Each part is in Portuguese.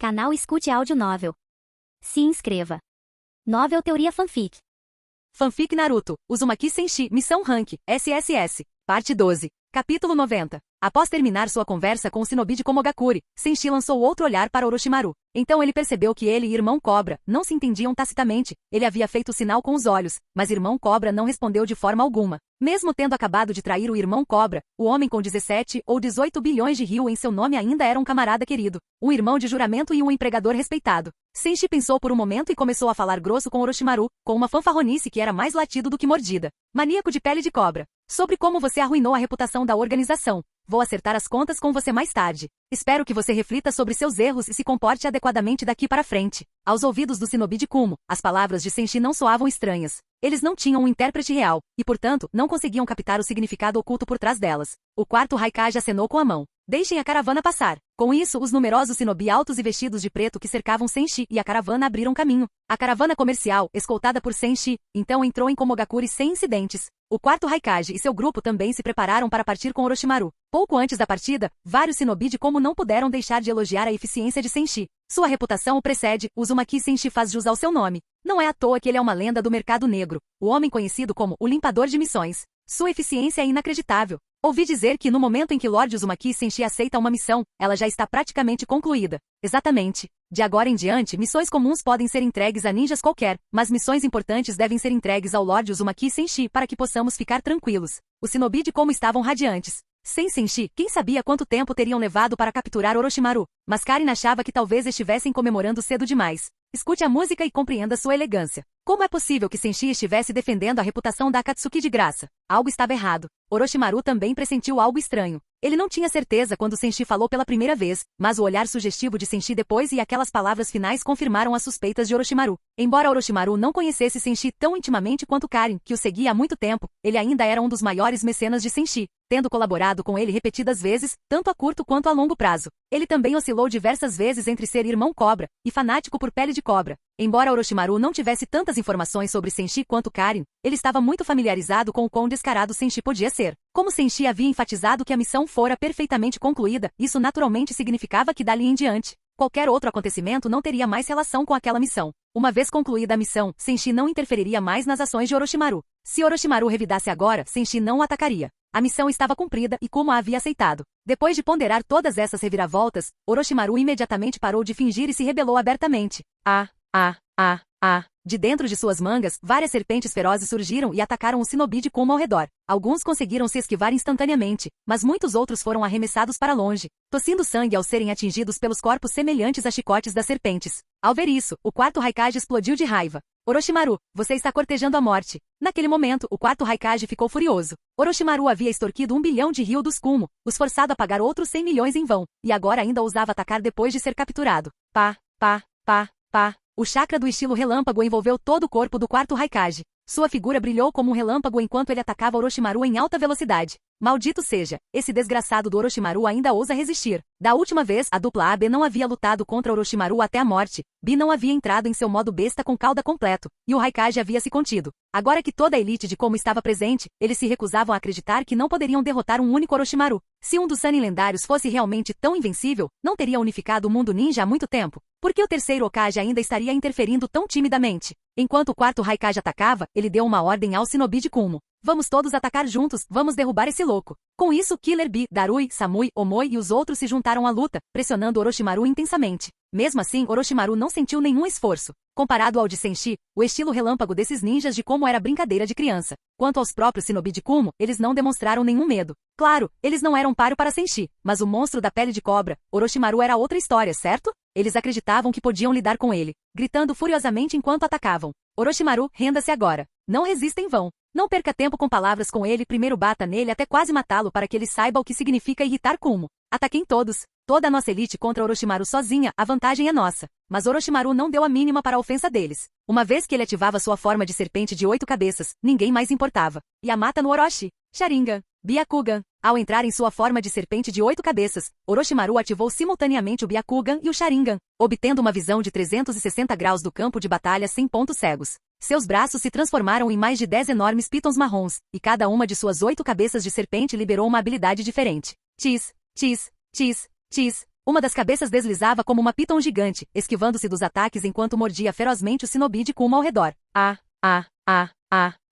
Canal Escute Áudio Novel. Se inscreva. Novel Teoria Fanfic. Fanfic Naruto, Uzumaki Senshi, Missão Rank, SSS, Parte 12, Capítulo 90. Após terminar sua conversa com o shinobi de Komogakure, Senshi lançou outro olhar para Orochimaru. Então ele percebeu que ele e Irmão Cobra não se entendiam tacitamente. Ele havia feito sinal com os olhos, mas Irmão Cobra não respondeu de forma alguma. Mesmo tendo acabado de trair o Irmão Cobra, o homem com 17 ou 18 bilhões de ryu em seu nome ainda era um camarada querido, um irmão de juramento e um empregador respeitado. Senshi pensou por um momento e começou a falar grosso com Orochimaru, com uma fanfarronice que era mais latido do que mordida. Maníaco de pele de cobra. Sobre como você arruinou a reputação da organização. Vou acertar as contas com você mais tarde. Espero que você reflita sobre seus erros e se comporte adequadamente daqui para frente. Aos ouvidos do shinobi de Kumo, as palavras de Senshi não soavam estranhas. Eles não tinham um intérprete real, e portanto, não conseguiam captar o significado oculto por trás delas. O quarto Raikage acenou com a mão. Deixem a caravana passar. Com isso, os numerosos shinobi altos e vestidos de preto que cercavam Senshi e a caravana abriram caminho. A caravana comercial, escoltada por Senshi, então entrou em Komogakure sem incidentes. O quarto Raikage e seu grupo também se prepararam para partir com Orochimaru. Pouco antes da partida, vários shinobi de Komo não puderam deixar de elogiar a eficiência de Senshi. Sua reputação o precede, Uzumaki Senshi faz jus ao seu nome. Não é à toa que ele é uma lenda do mercado negro, o homem conhecido como o limpador de missões. Sua eficiência é inacreditável. Ouvi dizer que no momento em que Lord Uzumaki Senshi aceita uma missão, ela já está praticamente concluída. Exatamente. De agora em diante, missões comuns podem ser entregues a ninjas qualquer, mas missões importantes devem ser entregues ao Lord Uzumaki Senshi para que possamos ficar tranquilos. Os shinobi de Komo estavam radiantes. Sem Senshi, quem sabia quanto tempo teriam levado para capturar Orochimaru? Mas Karin achava que talvez estivessem comemorando cedo demais. Escute a música e compreenda sua elegância. Como é possível que Senshi estivesse defendendo a reputação da Akatsuki de graça? Algo estava errado. Orochimaru também pressentiu algo estranho. Ele não tinha certeza quando Senshi falou pela primeira vez, mas o olhar sugestivo de Senshi depois e aquelas palavras finais confirmaram as suspeitas de Orochimaru. Embora Orochimaru não conhecesse Senshi tão intimamente quanto Karin, que o seguia há muito tempo, ele ainda era um dos maiores mecenas de Senshi, tendo colaborado com ele repetidas vezes, tanto a curto quanto a longo prazo. Ele também oscilou diversas vezes entre ser irmão cobra e fanático por pele de cobra. Embora Orochimaru não tivesse tantas informações sobre Senshi quanto Karin, ele estava muito familiarizado com o quão descarado Senshi podia ser. Como Senshi havia enfatizado que a missão fora perfeitamente concluída, isso naturalmente significava que dali em diante, qualquer outro acontecimento não teria mais relação com aquela missão. Uma vez concluída a missão, Senshi não interferiria mais nas ações de Orochimaru. Se Orochimaru revidasse agora, Senshi não o atacaria. A missão estava cumprida e Kumo a havia aceitado. Depois de ponderar todas essas reviravoltas, Orochimaru imediatamente parou de fingir e se rebelou abertamente. De dentro de suas mangas, várias serpentes ferozes surgiram e atacaram o shinobi de Kumo ao redor. Alguns conseguiram se esquivar instantaneamente, mas muitos outros foram arremessados para longe, tossindo sangue ao serem atingidos pelos corpos semelhantes a chicotes das serpentes. Ao ver isso, o quarto Raikage explodiu de raiva. Orochimaru, você está cortejando a morte. Naquele momento, o quarto Raikage ficou furioso. Orochimaru havia extorquido 1 bilhão de ryu dos Kumo, os forçado a pagar outros 100 milhões em vão, e agora ainda ousava atacar depois de ser capturado. O chakra do estilo relâmpago envolveu todo o corpo do quarto Raikage. Sua figura brilhou como um relâmpago enquanto ele atacava Orochimaru em alta velocidade. Maldito seja, esse desgraçado do Orochimaru ainda ousa resistir. Da última vez, a dupla AB não havia lutado contra Orochimaru até a morte. Bi não havia entrado em seu modo besta com cauda completo, e o Raikage havia se contido. Agora que toda a elite de Komo estava presente, eles se recusavam a acreditar que não poderiam derrotar um único Orochimaru. Se um dos Sannin lendários fosse realmente tão invencível, não teria unificado o mundo ninja há muito tempo. Por que o terceiro Hokage ainda estaria interferindo tão timidamente? Enquanto o quarto Raikage atacava, ele deu uma ordem ao shinobi de Kumo. Vamos todos atacar juntos, vamos derrubar esse louco. Com isso, Killer Bee, Darui, Samui, Omoi e os outros se juntaram à luta, pressionando Orochimaru intensamente. Mesmo assim, Orochimaru não sentiu nenhum esforço. Comparado ao de Senshi, o estilo relâmpago desses ninjas de Komo era brincadeira de criança. Quanto aos próprios shinobi de Kumo, eles não demonstraram nenhum medo. Claro, eles não eram páreo para Senshi, mas o monstro da pele de cobra, Orochimaru era outra história, certo? Eles acreditavam que podiam lidar com ele, gritando furiosamente enquanto atacavam. Orochimaru, renda-se agora. Não resista em vão. Não perca tempo com palavras com ele, primeiro bata nele até quase matá-lo para que ele saiba o que significa irritar Kumo. Ataquem todos. Toda a nossa elite contra Orochimaru sozinha, a vantagem é nossa. Mas Orochimaru não deu a mínima para a ofensa deles. Uma vez que ele ativava sua forma de serpente de 8 cabeças, ninguém mais importava. Yamata no Orochi, Sharingan, Byakugan. Ao entrar em sua forma de serpente de 8 cabeças, Orochimaru ativou simultaneamente o Byakugan e o Sharingan, obtendo uma visão de 360 graus do campo de batalha sem pontos cegos. Seus braços se transformaram em mais de 10 enormes pitons marrons, e cada uma de suas 8 cabeças de serpente liberou uma habilidade diferente. Tis, tis, tis, tis, Uma das cabeças deslizava como uma piton gigante, esquivando-se dos ataques enquanto mordia ferozmente o shinobi de Kuma ao redor.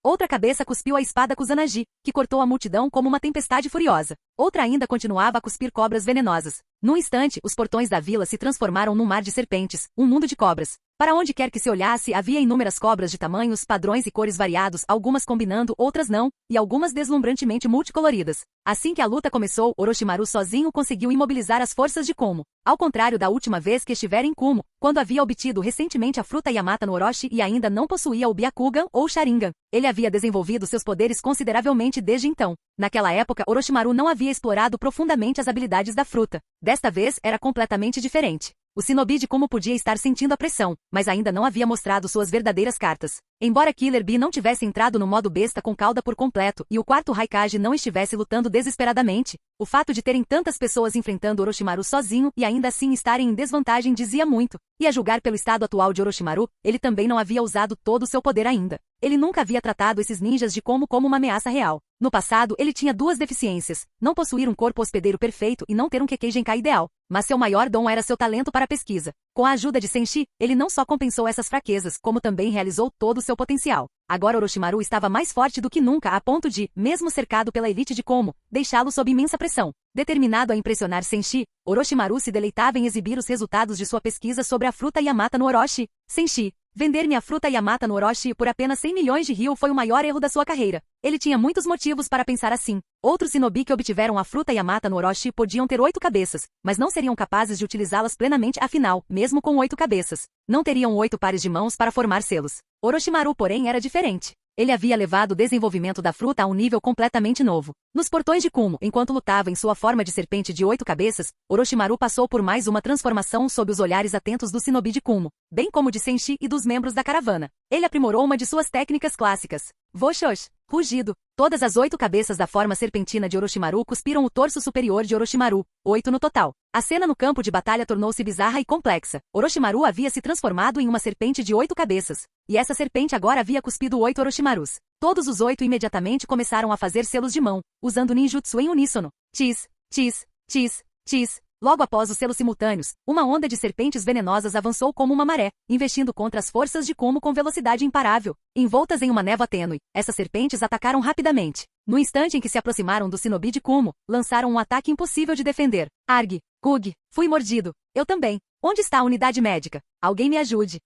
Outra cabeça cuspiu a espada Kusanagi, que cortou a multidão como uma tempestade furiosa. Outra ainda continuava a cuspir cobras venenosas. Num instante, os portões da vila se transformaram num mar de serpentes, um mundo de cobras. Para onde quer que se olhasse, havia inúmeras cobras de tamanhos, padrões e cores variados, algumas combinando, outras não, e algumas deslumbrantemente multicoloridas. Assim que a luta começou, Orochimaru sozinho conseguiu imobilizar as forças de Kumo. Ao contrário da última vez que estivera em Kumo, quando havia obtido recentemente a fruta Yamata no Orochi e ainda não possuía o Byakugan ou Sharingan, ele havia desenvolvido seus poderes consideravelmente desde então. Naquela época, Orochimaru não havia explorado profundamente as habilidades da fruta. Desta vez, era completamente diferente. O shinobi de Kumo podia estar sentindo a pressão, mas ainda não havia mostrado suas verdadeiras cartas. Embora Killer Bee não tivesse entrado no modo besta com cauda por completo e o quarto Raikage não estivesse lutando desesperadamente, o fato de terem tantas pessoas enfrentando Orochimaru sozinho e ainda assim estarem em desvantagem dizia muito. E a julgar pelo estado atual de Orochimaru, ele também não havia usado todo o seu poder ainda. Ele nunca havia tratado esses ninjas de como uma ameaça real. No passado, ele tinha duas deficiências: não possuir um corpo hospedeiro perfeito e não ter um Kekkei Genkai ideal. Mas seu maior dom era seu talento para a pesquisa. Com a ajuda de Senshi, ele não só compensou essas fraquezas, como também realizou todo o seu potencial. Agora Orochimaru estava mais forte do que nunca a ponto de, mesmo cercado pela elite de Komo, deixá-lo sob imensa pressão. Determinado a impressionar Senshi, Orochimaru se deleitava em exibir os resultados de sua pesquisa sobre a fruta Yamata no Orochi. Senshi, vender-me a fruta Yamata no Orochi por apenas 100 milhões de ryu foi o maior erro da sua carreira. Ele tinha muitos motivos para pensar assim. Outros shinobi que obtiveram a fruta Yamata no Orochi podiam ter 8 cabeças, mas não seriam capazes de utilizá-las plenamente afinal, mesmo com 8 cabeças. Não teriam 8 pares de mãos para formar selos. Orochimaru, porém, era diferente. Ele havia levado o desenvolvimento da fruta a um nível completamente novo. Nos portões de Kumo, enquanto lutava em sua forma de serpente de 8 cabeças, Orochimaru passou por mais uma transformação sob os olhares atentos do shinobi de Kumo, bem como de Senshi e dos membros da caravana. Ele aprimorou uma de suas técnicas clássicas. Voshosh, rugido. Todas as 8 cabeças da forma serpentina de Orochimaru cuspiram o torso superior de Orochimaru, 8 no total. A cena no campo de batalha tornou-se bizarra e complexa. Orochimaru havia se transformado em uma serpente de 8 cabeças, e essa serpente agora havia cuspido 8 Orochimarus. Todos os 8 imediatamente começaram a fazer selos de mão, usando ninjutsu em uníssono. Tis, tis, tis, tis. Logo após os selos simultâneos, uma onda de serpentes venenosas avançou como uma maré, investindo contra as forças de Kumo com velocidade imparável. Envoltas em uma névoa tênue, essas serpentes atacaram rapidamente. No instante em que se aproximaram do shinobi de Kumo, lançaram um ataque impossível de defender. Arg, Kug, fui mordido. Eu também. Onde está a unidade médica? Alguém me ajude.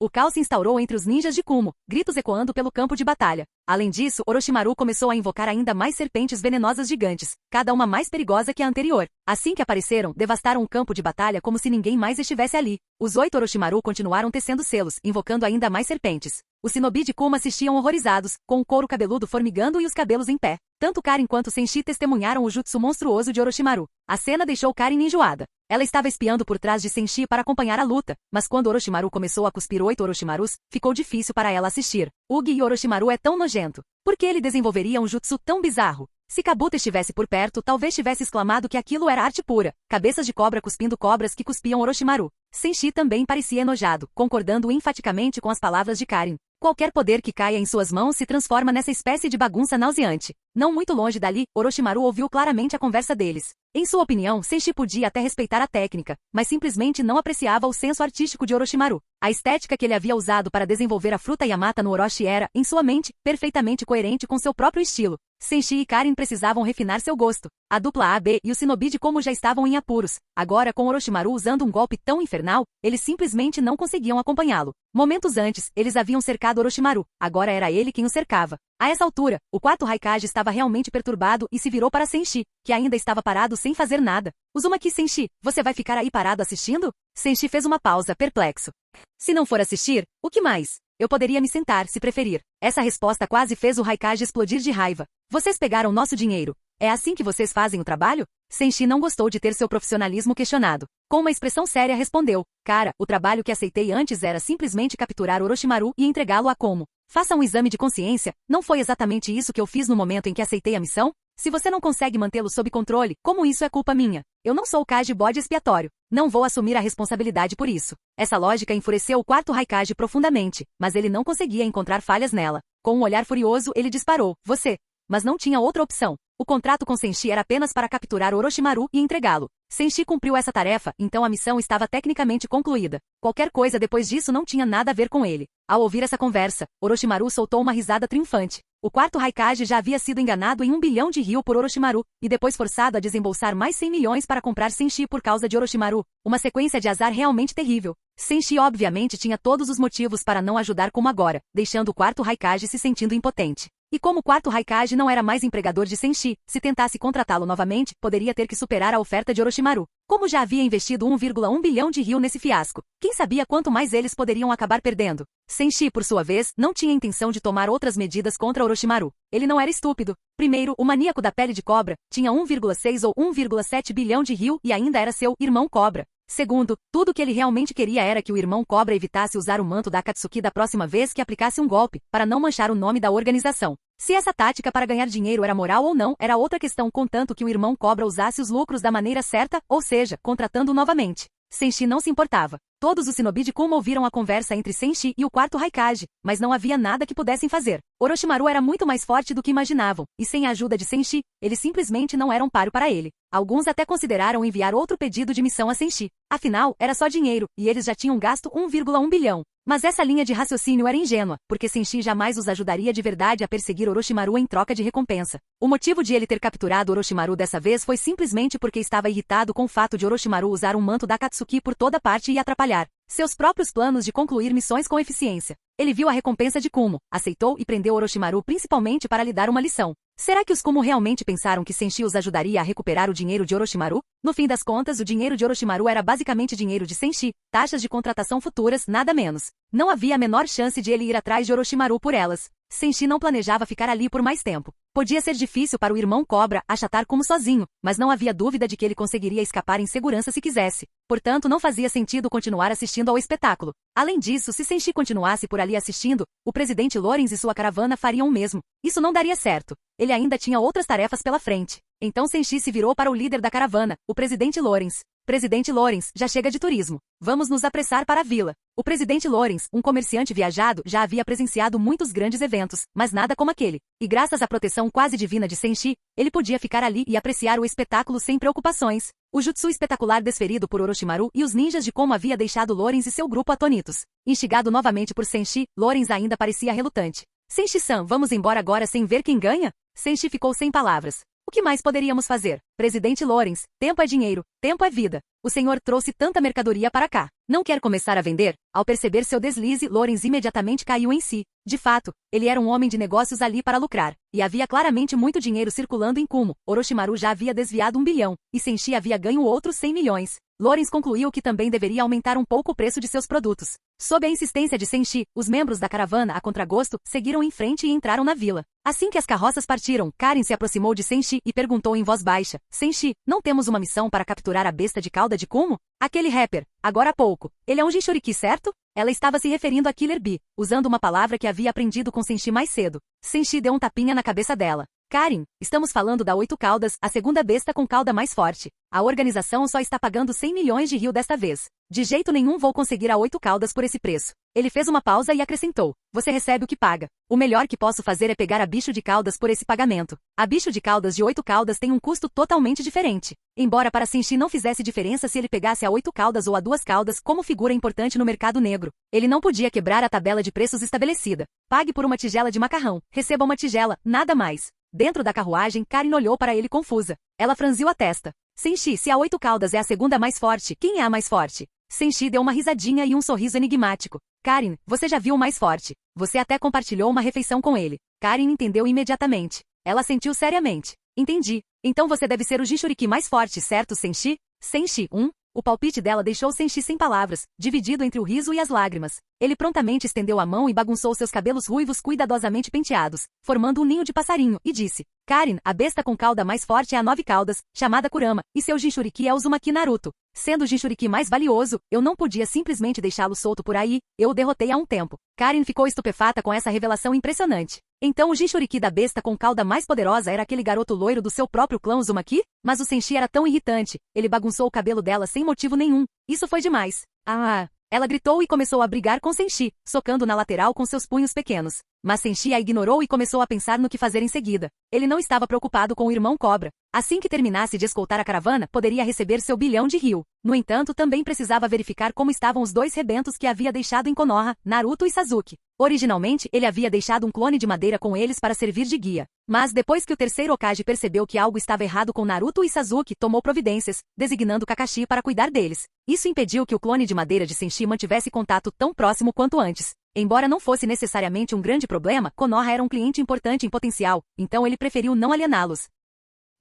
O caos se instaurou entre os ninjas de Kumo, gritos ecoando pelo campo de batalha. Além disso, Orochimaru começou a invocar ainda mais serpentes venenosas gigantes, cada uma mais perigosa que a anterior. Assim que apareceram, devastaram o campo de batalha como se ninguém mais estivesse ali. Os 8 Orochimaru continuaram tecendo selos, invocando ainda mais serpentes. Os shinobi de Kumo assistiam horrorizados, com o couro cabeludo formigando e os cabelos em pé. Tanto Karin quanto Senshi testemunharam o jutsu monstruoso de Orochimaru. A cena deixou Karin enjoada. Ela estava espiando por trás de Senshi para acompanhar a luta, mas quando Orochimaru começou a cuspir 8 Orochimarus, ficou difícil para ela assistir. Ugi e Orochimaru é tão nojento. Por que ele desenvolveria um jutsu tão bizarro? Se Kabuto estivesse por perto, talvez tivesse exclamado que aquilo era arte pura. Cabeças de cobra cuspindo cobras que cuspiam Orochimaru. Senshi também parecia enojado, concordando enfaticamente com as palavras de Karin. Qualquer poder que caia em suas mãos se transforma nessa espécie de bagunça nauseante. Não muito longe dali, Orochimaru ouviu claramente a conversa deles. Em sua opinião, Senshi podia até respeitar a técnica, mas simplesmente não apreciava o senso artístico de Orochimaru. A estética que ele havia usado para desenvolver a fruta Yamata no Orochi era, em sua mente, perfeitamente coerente com seu próprio estilo. Senshi e Karin precisavam refinar seu gosto. A dupla AB e o shinobi de Kumo já estavam em apuros. Agora, com Orochimaru usando um golpe tão infernal, eles simplesmente não conseguiam acompanhá-lo. Momentos antes, eles haviam cercado Orochimaru. Agora era ele quem o cercava. A essa altura, o quarto Raikage estava realmente perturbado e se virou para Senshi, que ainda estava parado sem fazer nada. Uzumaki Senshi, você vai ficar aí parado assistindo? Senshi fez uma pausa, perplexo. Se não for assistir, o que mais? Eu poderia me sentar, se preferir. Essa resposta quase fez o Raikage explodir de raiva. Vocês pegaram nosso dinheiro. É assim que vocês fazem o trabalho? Senshi não gostou de ter seu profissionalismo questionado. Com uma expressão séria respondeu: Cara, o trabalho que aceitei antes era simplesmente capturar Orochimaru e entregá-lo a Komo. Faça um exame de consciência, não foi exatamente isso que eu fiz no momento em que aceitei a missão? Se você não consegue mantê-lo sob controle, como isso é culpa minha? Eu não sou o Kage bode expiatório. Não vou assumir a responsabilidade por isso. Essa lógica enfureceu o quarto Raikage profundamente, mas ele não conseguia encontrar falhas nela. Com um olhar furioso, ele disparou: Você. Mas não tinha outra opção. O contrato com Senshi era apenas para capturar Orochimaru e entregá-lo. Senshi cumpriu essa tarefa, então a missão estava tecnicamente concluída. Qualquer coisa depois disso não tinha nada a ver com ele. Ao ouvir essa conversa, Orochimaru soltou uma risada triunfante. O quarto Raikage já havia sido enganado em 1 bilhão de ryu por Orochimaru, e depois forçado a desembolsar mais 100 milhões para comprar Senshi por causa de Orochimaru. Uma sequência de azar realmente terrível. Senshi obviamente tinha todos os motivos para não ajudar como agora, deixando o quarto Raikage se sentindo impotente. E como o quarto Raikage não era mais empregador de Senshi, se tentasse contratá-lo novamente, poderia ter que superar a oferta de Orochimaru. Como já havia investido 1,1 bilhão de ryu nesse fiasco, quem sabia quanto mais eles poderiam acabar perdendo? Senshi, por sua vez, não tinha intenção de tomar outras medidas contra Orochimaru. Ele não era estúpido. Primeiro, o maníaco da pele de cobra tinha 1,6 ou 1,7 bilhão de ryu e ainda era seu irmão cobra. Segundo, tudo que ele realmente queria era que o irmão cobra evitasse usar o manto da Akatsuki da próxima vez que aplicasse um golpe, para não manchar o nome da organização. Se essa tática para ganhar dinheiro era moral ou não, era outra questão, contanto que o irmão cobra usasse os lucros da maneira certa, ou seja, contratando-o novamente. Senshi não se importava. Todos os shinobi de Kuma ouviram a conversa entre Senshi e o quarto Raikage, mas não havia nada que pudessem fazer. Orochimaru era muito mais forte do que imaginavam, e sem a ajuda de Senshi, eles simplesmente não eram páreo para ele. Alguns até consideraram enviar outro pedido de missão a Senshi. Afinal, era só dinheiro, e eles já tinham gasto 1,1 bilhão. Mas essa linha de raciocínio era ingênua, porque Senshi jamais os ajudaria de verdade a perseguir Orochimaru em troca de recompensa. O motivo de ele ter capturado Orochimaru dessa vez foi simplesmente porque estava irritado com o fato de Orochimaru usar um manto da Akatsuki por toda parte e atrapalhar seus próprios planos de concluir missões com eficiência. Ele viu a recompensa de Kumo, aceitou e prendeu Orochimaru principalmente para lhe dar uma lição. Será que os Kumo realmente pensaram que Senshi os ajudaria a recuperar o dinheiro de Orochimaru? No fim das contas, o dinheiro de Orochimaru era basicamente dinheiro de Senshi, taxas de contratação futuras, nada menos. Não havia a menor chance de ele ir atrás de Orochimaru por elas. Senshi não planejava ficar ali por mais tempo. Podia ser difícil para o irmão Cobra achatar Kumo sozinho, mas não havia dúvida de que ele conseguiria escapar em segurança se quisesse. Portanto, não fazia sentido continuar assistindo ao espetáculo. Além disso, se Senshi continuasse por ali assistindo, o presidente Lorenz e sua caravana fariam o mesmo. Isso não daria certo. Ele ainda tinha outras tarefas pela frente. Então Senshi se virou para o líder da caravana, o presidente Lorenz. Presidente Lorenz, já chega de turismo. Vamos nos apressar para a vila. O presidente Lorenz, um comerciante viajado, já havia presenciado muitos grandes eventos, mas nada como aquele. E graças à proteção quase divina de Senshi, ele podia ficar ali e apreciar o espetáculo sem preocupações. O jutsu espetacular desferido por Orochimaru e os ninjas de Como havia deixado Lorenz e seu grupo atônitos. Instigado novamente por Senshi, Lorenz ainda parecia relutante. Senshi-san, vamos embora agora sem ver quem ganha? Senshi ficou sem palavras. O que mais poderíamos fazer? Presidente Lorenz, tempo é dinheiro, tempo é vida. O senhor trouxe tanta mercadoria para cá. Não quer começar a vender? Ao perceber seu deslize, Lorenz imediatamente caiu em si. De fato, ele era um homem de negócios ali para lucrar. E havia claramente muito dinheiro circulando em Kumo. Orochimaru já havia desviado 1 bilhão, e Senshi havia ganho outros 100 milhões. Lorenz concluiu que também deveria aumentar um pouco o preço de seus produtos. Sob a insistência de Senshi, os membros da caravana, a contragosto, seguiram em frente e entraram na vila. Assim que as carroças partiram, Karen se aproximou de Senshi e perguntou em voz baixa: Senshi, não temos uma missão para capturar a besta de cauda de Kumo? Aquele rapper, agora há pouco. Ele é um Jinchuriki, certo? Ela estava se referindo a Killer Bee, usando uma palavra que havia aprendido com Senshi mais cedo. Senshi deu um tapinha na cabeça dela. Karen, estamos falando da 8 caudas, a segunda besta com cauda mais forte. A organização só está pagando 100 milhões de ryu desta vez. De jeito nenhum vou conseguir a 8 caudas por esse preço. Ele fez uma pausa e acrescentou: você recebe o que paga. O melhor que posso fazer é pegar a bicho de caudas por esse pagamento. A bicho de caudas de 8 caudas tem um custo totalmente diferente. Embora para Senshi não fizesse diferença se ele pegasse a 8 caudas ou a 2 caudas como figura importante no mercado negro. Ele não podia quebrar a tabela de preços estabelecida. Pague por uma tigela de macarrão. Receba uma tigela, nada mais. Dentro da carruagem, Karen olhou para ele confusa. Ela franziu a testa. Senshi, se a 8 caudas é a segunda mais forte, quem é a mais forte? Senshi deu uma risadinha e um sorriso enigmático. Karen, você já viu o mais forte. Você até compartilhou uma refeição com ele. Karen entendeu imediatamente. Ela sentiu seriamente. Entendi. Então você deve ser o Jinchuriki mais forte, certo, Senshi? Senshi, O palpite dela deixou Senshi sem palavras, dividido entre o riso e as lágrimas. Ele prontamente estendeu a mão e bagunçou seus cabelos ruivos cuidadosamente penteados, formando um ninho de passarinho, e disse: Karen, a besta com cauda mais forte é a 9 caudas, chamada Kurama, e seu Jinchuriki é o Uzumaki Naruto. Sendo o Jinchuriki mais valioso, eu não podia simplesmente deixá-lo solto por aí, eu o derrotei há um tempo. Karen ficou estupefata com essa revelação impressionante. Então o Jinchuriki da besta com cauda mais poderosa era aquele garoto loiro do seu próprio clã Uzumaki? Mas o Senshi era tão irritante, ele bagunçou o cabelo dela sem motivo nenhum. Isso foi demais. Ela gritou e começou a brigar com Senshi, socando na lateral com seus punhos pequenos. mas Senshi a ignorou e começou a pensar no que fazer em seguida. Ele não estava preocupado com o irmão Cobra. Assim que terminasse de escoltar a caravana, poderia receber seu bilhão de Ryu. No entanto, também precisava verificar como estavam os dois rebentos que havia deixado em Konoha, Naruto e Sasuke. Originalmente, ele havia deixado um clone de madeira com eles para servir de guia. Mas depois que o terceiro Hokage percebeu que algo estava errado com Naruto e Sasuke, tomou providências, designando Kakashi para cuidar deles. Isso impediu que o clone de madeira de Senshi mantivesse contato tão próximo quanto antes. Embora não fosse necessariamente um grande problema, Konoha era um cliente importante em potencial, então ele preferiu não aliená-los.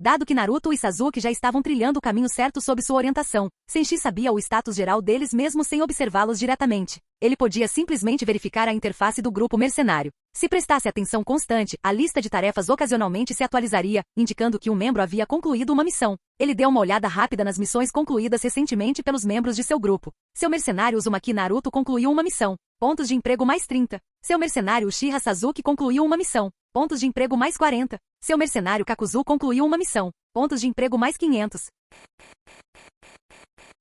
Dado que Naruto e Sasuke já estavam trilhando o caminho certo sob sua orientação, Senshi sabia o status geral deles mesmo sem observá-los diretamente. Ele podia simplesmente verificar a interface do grupo mercenário. Se prestasse atenção constante, a lista de tarefas ocasionalmente se atualizaria, indicando que um membro havia concluído uma missão. Ele deu uma olhada rápida nas missões concluídas recentemente pelos membros de seu grupo. Seu mercenário Uzumaki Naruto concluiu uma missão. Pontos de emprego mais 30. Seu mercenário Uchiha Sasuke concluiu uma missão. Pontos de emprego mais 40. Seu mercenário Kakuzu concluiu uma missão. Pontos de emprego mais 500.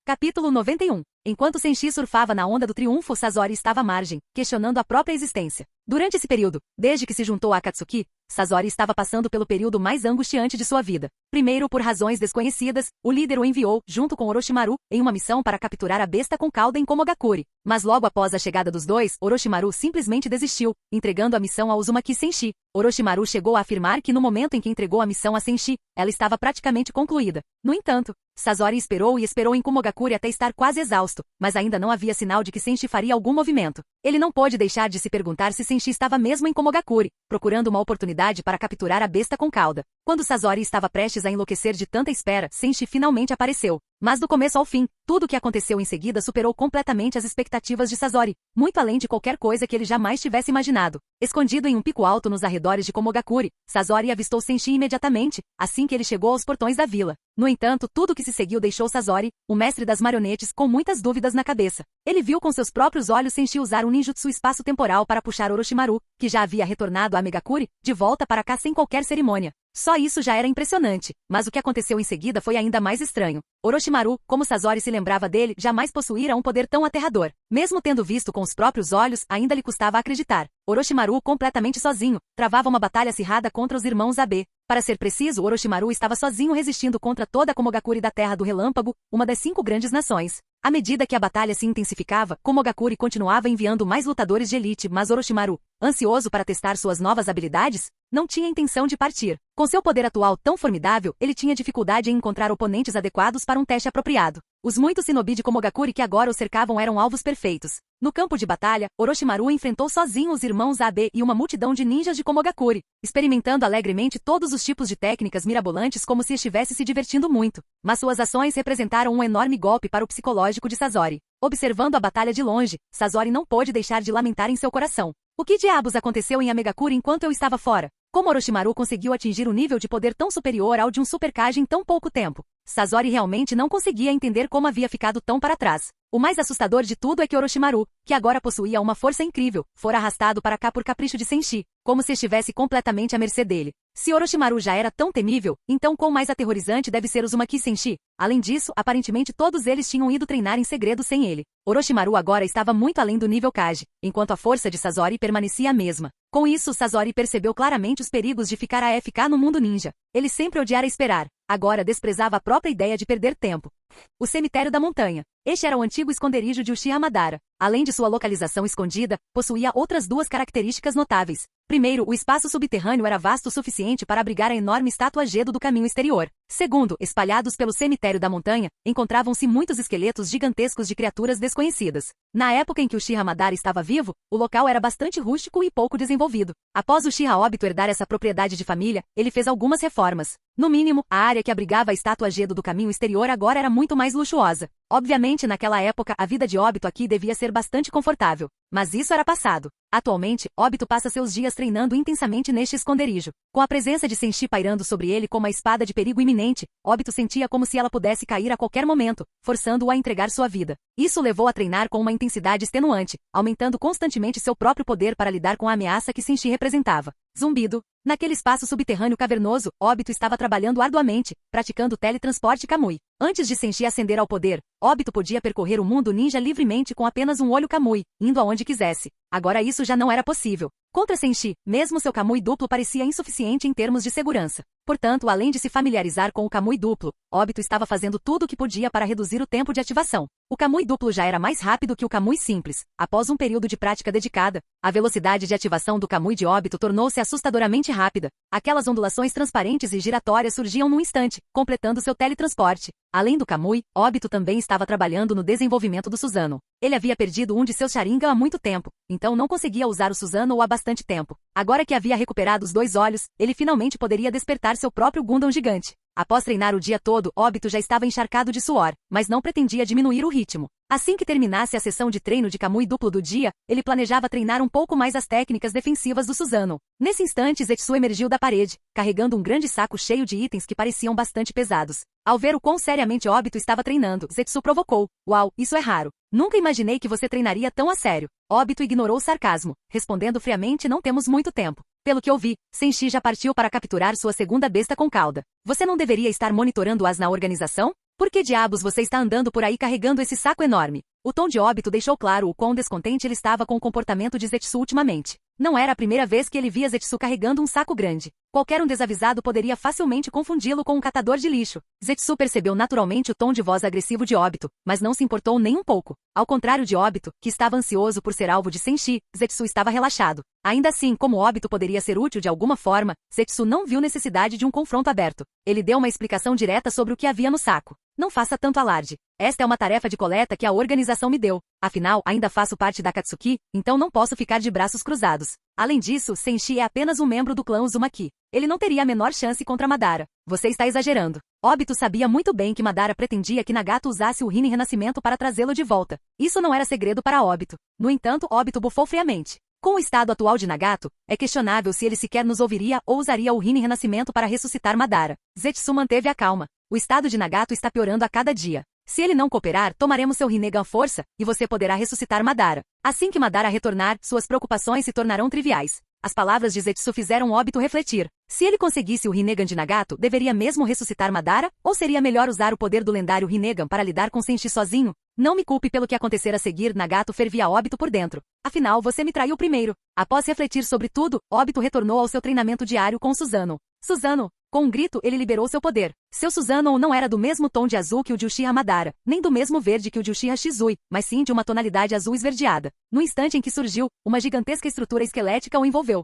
Capítulo 91. Enquanto Senshi surfava na onda do triunfo, Sasori estava à margem, questionando a própria existência. Durante esse período, desde que se juntou a Akatsuki, Sasori estava passando pelo período mais angustiante de sua vida. Primeiro, por razões desconhecidas, o líder o enviou, junto com Orochimaru, em uma missão para capturar a besta com cauda em Komogakure. Mas logo após a chegada dos dois, Orochimaru simplesmente desistiu, entregando a missão a Uzumaki Senshi. Orochimaru chegou a afirmar que no momento em que entregou a missão a Senshi, ela estava praticamente concluída. No entanto, Sasori esperou e esperou em Komogakure até estar quase exausto, mas ainda não havia sinal de que Senshi faria algum movimento. Ele não pôde deixar de se perguntar se Senshi estava mesmo em Komogakure, procurando uma oportunidade para capturar a besta com cauda. Quando Sasori estava prestes a enlouquecer de tanta espera, Senshi finalmente apareceu. Mas do começo ao fim, tudo o que aconteceu em seguida superou completamente as expectativas de Sasori, muito além de qualquer coisa que ele jamais tivesse imaginado. Escondido em um pico alto nos arredores de Komogakure, Sasori avistou Senshi imediatamente, assim que ele chegou aos portões da vila. No entanto, tudo o que se seguiu deixou Sasori, o mestre das marionetes, com muitas dúvidas na cabeça. Ele viu com seus próprios olhos Senshi usar um ninjutsu espaço-temporal para puxar Orochimaru, que já havia retornado a Megakure, de volta para cá sem qualquer cerimônia. Só isso já era impressionante, mas o que aconteceu em seguida foi ainda mais estranho. Orochimaru, como Sasori se lembrava dele, jamais possuíra um poder tão aterrador. Mesmo tendo visto com os próprios olhos, ainda lhe custava acreditar. Orochimaru, completamente sozinho, travava uma batalha acirrada contra os irmãos Abe. Para ser preciso, Orochimaru estava sozinho resistindo contra toda a Komogakure da Terra do Relâmpago, uma das 5 grandes nações. À medida que a batalha se intensificava, Komogakure continuava enviando mais lutadores de elite, mas Orochimaru, ansioso para testar suas novas habilidades, não tinha intenção de partir. Com seu poder atual tão formidável, ele tinha dificuldade em encontrar oponentes adequados para um teste apropriado. Os muitos shinobi de Komogakure que agora o cercavam eram alvos perfeitos. No campo de batalha, Orochimaru enfrentou sozinho os irmãos Abe e uma multidão de ninjas de Komogakure, experimentando alegremente todos os tipos de técnicas mirabolantes como se estivesse se divertindo muito. Mas suas ações representaram um enorme golpe para o psicológico de Sasori. Observando a batalha de longe, Sasori não pôde deixar de lamentar em seu coração. O que diabos aconteceu em Amegakure enquanto eu estava fora? Como Orochimaru conseguiu atingir um nível de poder tão superior ao de um Super Kage em tão pouco tempo? Sasori realmente não conseguia entender como havia ficado tão para trás. O mais assustador de tudo é que Orochimaru, que agora possuía uma força incrível, fora arrastado para cá por capricho de Senshi, como se estivesse completamente à mercê dele. Se Orochimaru já era tão temível, então quão mais aterrorizante deve ser Uzumaki Senshi? Além disso, aparentemente todos eles tinham ido treinar em segredo sem ele. Orochimaru agora estava muito além do nível Kage, enquanto a força de Sasori permanecia a mesma. Com isso, Sasori percebeu claramente os perigos de ficar AFK no mundo ninja. Ele sempre odiara esperar. Agora desprezava a própria ideia de perder tempo. O cemitério da montanha. Este era o antigo esconderijo de Uchiha Madara. Além de sua localização escondida, possuía outras 2 características notáveis. Primeiro, o espaço subterrâneo era vasto o suficiente para abrigar a enorme estátua Gedo do caminho exterior. Segundo, espalhados pelo cemitério da montanha, encontravam-se muitos esqueletos gigantescos de criaturas desconhecidas. Na época em que Uchiha Madara estava vivo, o local era bastante rústico e pouco desenvolvido. Após Uchiha Obito herdar essa propriedade de família, ele fez algumas reformas. No mínimo, a área que abrigava a estátua Gedo do caminho exterior agora era muito mais luxuosa. Obviamente, naquela época, a vida de Obito aqui devia ser bastante confortável. Mas isso era passado. Atualmente, Obito passa seus dias treinando intensamente neste esconderijo. Com a presença de Senshi pairando sobre ele como a espada de perigo iminente, Obito sentia como se ela pudesse cair a qualquer momento, forçando-o a entregar sua vida. Isso levou a treinar com uma intensidade extenuante, aumentando constantemente seu próprio poder para lidar com a ameaça que Senshi representava. Zumbido. Naquele espaço subterrâneo cavernoso, Obito estava trabalhando arduamente, praticando teletransporte Kamui. Antes de Senshi ascender ao poder, Obito podia percorrer o mundo ninja livremente com apenas um olho Kamui, indo aonde quisesse. Agora isso já não era possível. Contra Senshi, mesmo seu Kamui duplo parecia insuficiente em termos de segurança. Portanto, além de se familiarizar com o Kamui duplo, Obito estava fazendo tudo o que podia para reduzir o tempo de ativação. O Kamui duplo já era mais rápido que o Kamui simples. Após um período de prática dedicada, a velocidade de ativação do Kamui de Obito tornou-se assustadoramente rápida. Aquelas ondulações transparentes e giratórias surgiam num instante, completando seu teletransporte. Além do Kamui, Obito também estava trabalhando no desenvolvimento do Susanoo. Ele havia perdido um de seus Sharingan há muito tempo, então não conseguia usar o Susanoo há bastante tempo. Agora que havia recuperado os 2 olhos, ele finalmente poderia despertar seu próprio Gundam gigante. Após treinar o dia todo, Obito já estava encharcado de suor, mas não pretendia diminuir o ritmo. Assim que terminasse a sessão de treino de Kamui duplo do dia, ele planejava treinar um pouco mais as técnicas defensivas do Susanoo. Nesse instante, Zetsu emergiu da parede, carregando um grande saco cheio de itens que pareciam bastante pesados. Ao ver o quão seriamente Obito estava treinando, Zetsu provocou. Uau, isso é raro. Nunca imaginei que você treinaria tão a sério. Obito ignorou o sarcasmo, respondendo friamente: não temos muito tempo. Pelo que ouvi, Senshi já partiu para capturar sua segunda besta com cauda. Você não deveria estar monitorando-as na organização? Por que diabos você está andando por aí carregando esse saco enorme? O tom de Obito deixou claro o quão descontente ele estava com o comportamento de Zetsu ultimamente. Não era a primeira vez que ele via Zetsu carregando um saco grande. Qualquer um desavisado poderia facilmente confundi-lo com um catador de lixo. Zetsu percebeu naturalmente o tom de voz agressivo de Obito, mas não se importou nem um pouco. Ao contrário de Obito, que estava ansioso por ser alvo de Senshi, Zetsu estava relaxado. Ainda assim, como Obito poderia ser útil de alguma forma, Zetsu não viu necessidade de um confronto aberto. Ele deu uma explicação direta sobre o que havia no saco. Não faça tanto alarde. Esta é uma tarefa de coleta que a organização me deu. Afinal, ainda faço parte da Akatsuki, então não posso ficar de braços cruzados. Além disso, Senshi é apenas um membro do clã Uzumaki. Ele não teria a menor chance contra Madara. Você está exagerando. Obito sabia muito bem que Madara pretendia que Nagato usasse o Rin Renascimento para trazê-lo de volta. Isso não era segredo para Obito. No entanto, Obito bufou friamente. Com o estado atual de Nagato, é questionável se ele sequer nos ouviria ou usaria o Rin Renascimento para ressuscitar Madara. Zetsu manteve a calma. O estado de Nagato está piorando a cada dia. Se ele não cooperar, tomaremos seu Rinnegan à força, e você poderá ressuscitar Madara. Assim que Madara retornar, suas preocupações se tornarão triviais. As palavras de Zetsu fizeram Obito refletir. Se ele conseguisse o Rinnegan de Nagato, deveria mesmo ressuscitar Madara? Ou seria melhor usar o poder do lendário Rinnegan para lidar com Senshi sozinho? Não me culpe pelo que acontecer a seguir, Nagato fervia Obito por dentro. Afinal, você me traiu primeiro. Após refletir sobre tudo, Obito retornou ao seu treinamento diário com Susanoo. Susanoo! Com um grito, ele liberou seu poder. Seu Susanoo não era do mesmo tom de azul que o de Uchiha Madara, nem do mesmo verde que o de Uchiha Shizui, mas sim de uma tonalidade azul esverdeada. No instante em que surgiu, uma gigantesca estrutura esquelética o envolveu.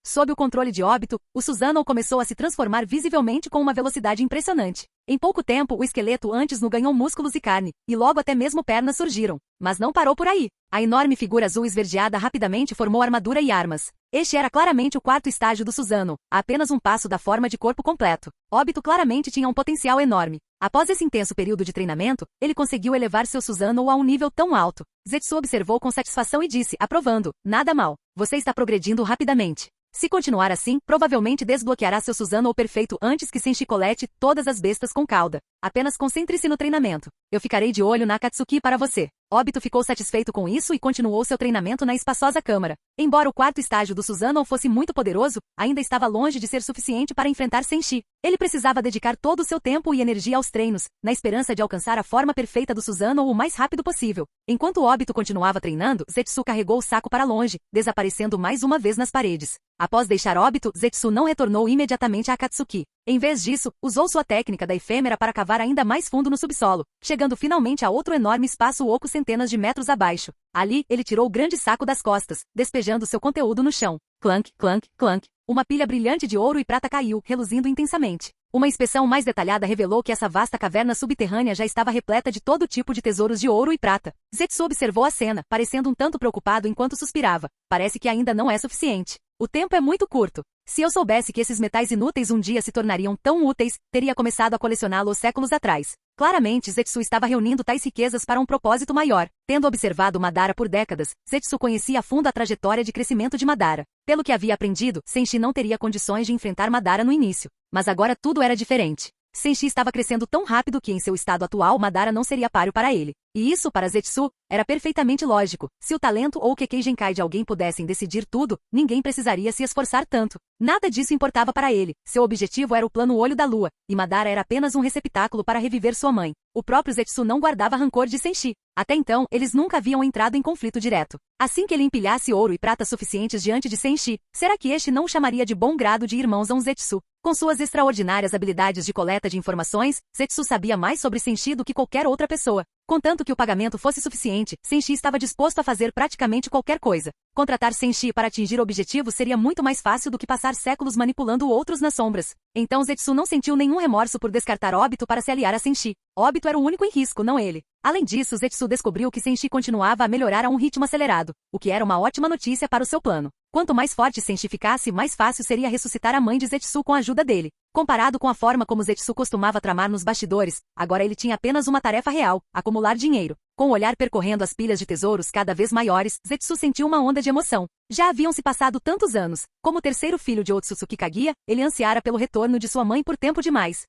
Sob o controle de Obito, o Susanoo começou a se transformar visivelmente com uma velocidade impressionante. Em pouco tempo, o esqueleto antes no ganhou músculos e carne, e logo até mesmo pernas surgiram. Mas não parou por aí. A enorme figura azul esverdeada rapidamente formou armadura e armas. Este era claramente o 4º estágio do Susanoo, a apenas um passo da forma de corpo completo. Obito claramente tinha um potencial enorme. Após esse intenso período de treinamento, ele conseguiu elevar seu Susanoo a um nível tão alto. Zetsu observou com satisfação e disse, aprovando, nada mal. Você está progredindo rapidamente. Se continuar assim, provavelmente desbloqueará seu Susanoo perfeito antes que Senshi colete todas as bestas com cauda. Apenas concentre-se no treinamento. Eu ficarei de olho na Akatsuki para você. Obito ficou satisfeito com isso e continuou seu treinamento na espaçosa câmara. Embora o 4º estágio do Susanoo fosse muito poderoso, ainda estava longe de ser suficiente para enfrentar Senshi. Ele precisava dedicar todo o seu tempo e energia aos treinos, na esperança de alcançar a forma perfeita do Susanoo o mais rápido possível. Enquanto Obito continuava treinando, Zetsu carregou o saco para longe, desaparecendo mais uma vez nas paredes. Após deixar Obito, Zetsu não retornou imediatamente a Akatsuki. Em vez disso, usou sua técnica da efêmera para cavar ainda mais fundo no subsolo, chegando finalmente a outro enorme espaço oco centenas de metros abaixo. Ali, ele tirou o grande saco das costas, despejando seu conteúdo no chão. Clank, clank, clank. Uma pilha brilhante de ouro e prata caiu, reluzindo intensamente. Uma inspeção mais detalhada revelou que essa vasta caverna subterrânea já estava repleta de todo tipo de tesouros de ouro e prata. Zetsu observou a cena, parecendo um tanto preocupado enquanto suspirava. Parece que ainda não é suficiente. O tempo é muito curto. Se eu soubesse que esses metais inúteis um dia se tornariam tão úteis, teria começado a colecioná-los séculos atrás. Claramente, Zetsu estava reunindo tais riquezas para um propósito maior. Tendo observado Madara por décadas, Zetsu conhecia a fundo a trajetória de crescimento de Madara. Pelo que havia aprendido, Senshi não teria condições de enfrentar Madara no início. Mas agora tudo era diferente. Senshi estava crescendo tão rápido que em seu estado atual Madara não seria páreo para ele. E isso, para Zetsu, era perfeitamente lógico. Se o talento ou o Kekkei Genkai de alguém pudessem decidir tudo, ninguém precisaria se esforçar tanto. Nada disso importava para ele. Seu objetivo era o plano Olho da Lua, e Madara era apenas um receptáculo para reviver sua mãe. O próprio Zetsu não guardava rancor de Senshi. Até então, eles nunca haviam entrado em conflito direto. Assim que ele empilhasse ouro e prata suficientes diante de Senshi, será que este não o chamaria de bom grado de irmãos a um Zetsu? Com suas extraordinárias habilidades de coleta de informações, Zetsu sabia mais sobre Senshi do que qualquer outra pessoa. Contanto que o pagamento fosse suficiente, Senshi estava disposto a fazer praticamente qualquer coisa. Contratar Senshi para atingir objetivos seria muito mais fácil do que passar séculos manipulando outros nas sombras. Então Zetsu não sentiu nenhum remorso por descartar Obito para se aliar a Senshi. Obito era o único em risco, não ele. Além disso, Zetsu descobriu que Senshi continuava a melhorar a um ritmo acelerado, o que era uma ótima notícia para o seu plano. Quanto mais forte Senshi ficasse, mais fácil seria ressuscitar a mãe de Zetsu com a ajuda dele. Comparado com a forma como Zetsu costumava tramar nos bastidores, agora ele tinha apenas uma tarefa real: acumular dinheiro. Com o olhar percorrendo as pilhas de tesouros cada vez maiores, Zetsu sentiu uma onda de emoção. Já haviam se passado tantos anos. Como terceiro filho de Otsutsuki Kaguya, ele ansiara pelo retorno de sua mãe por tempo demais.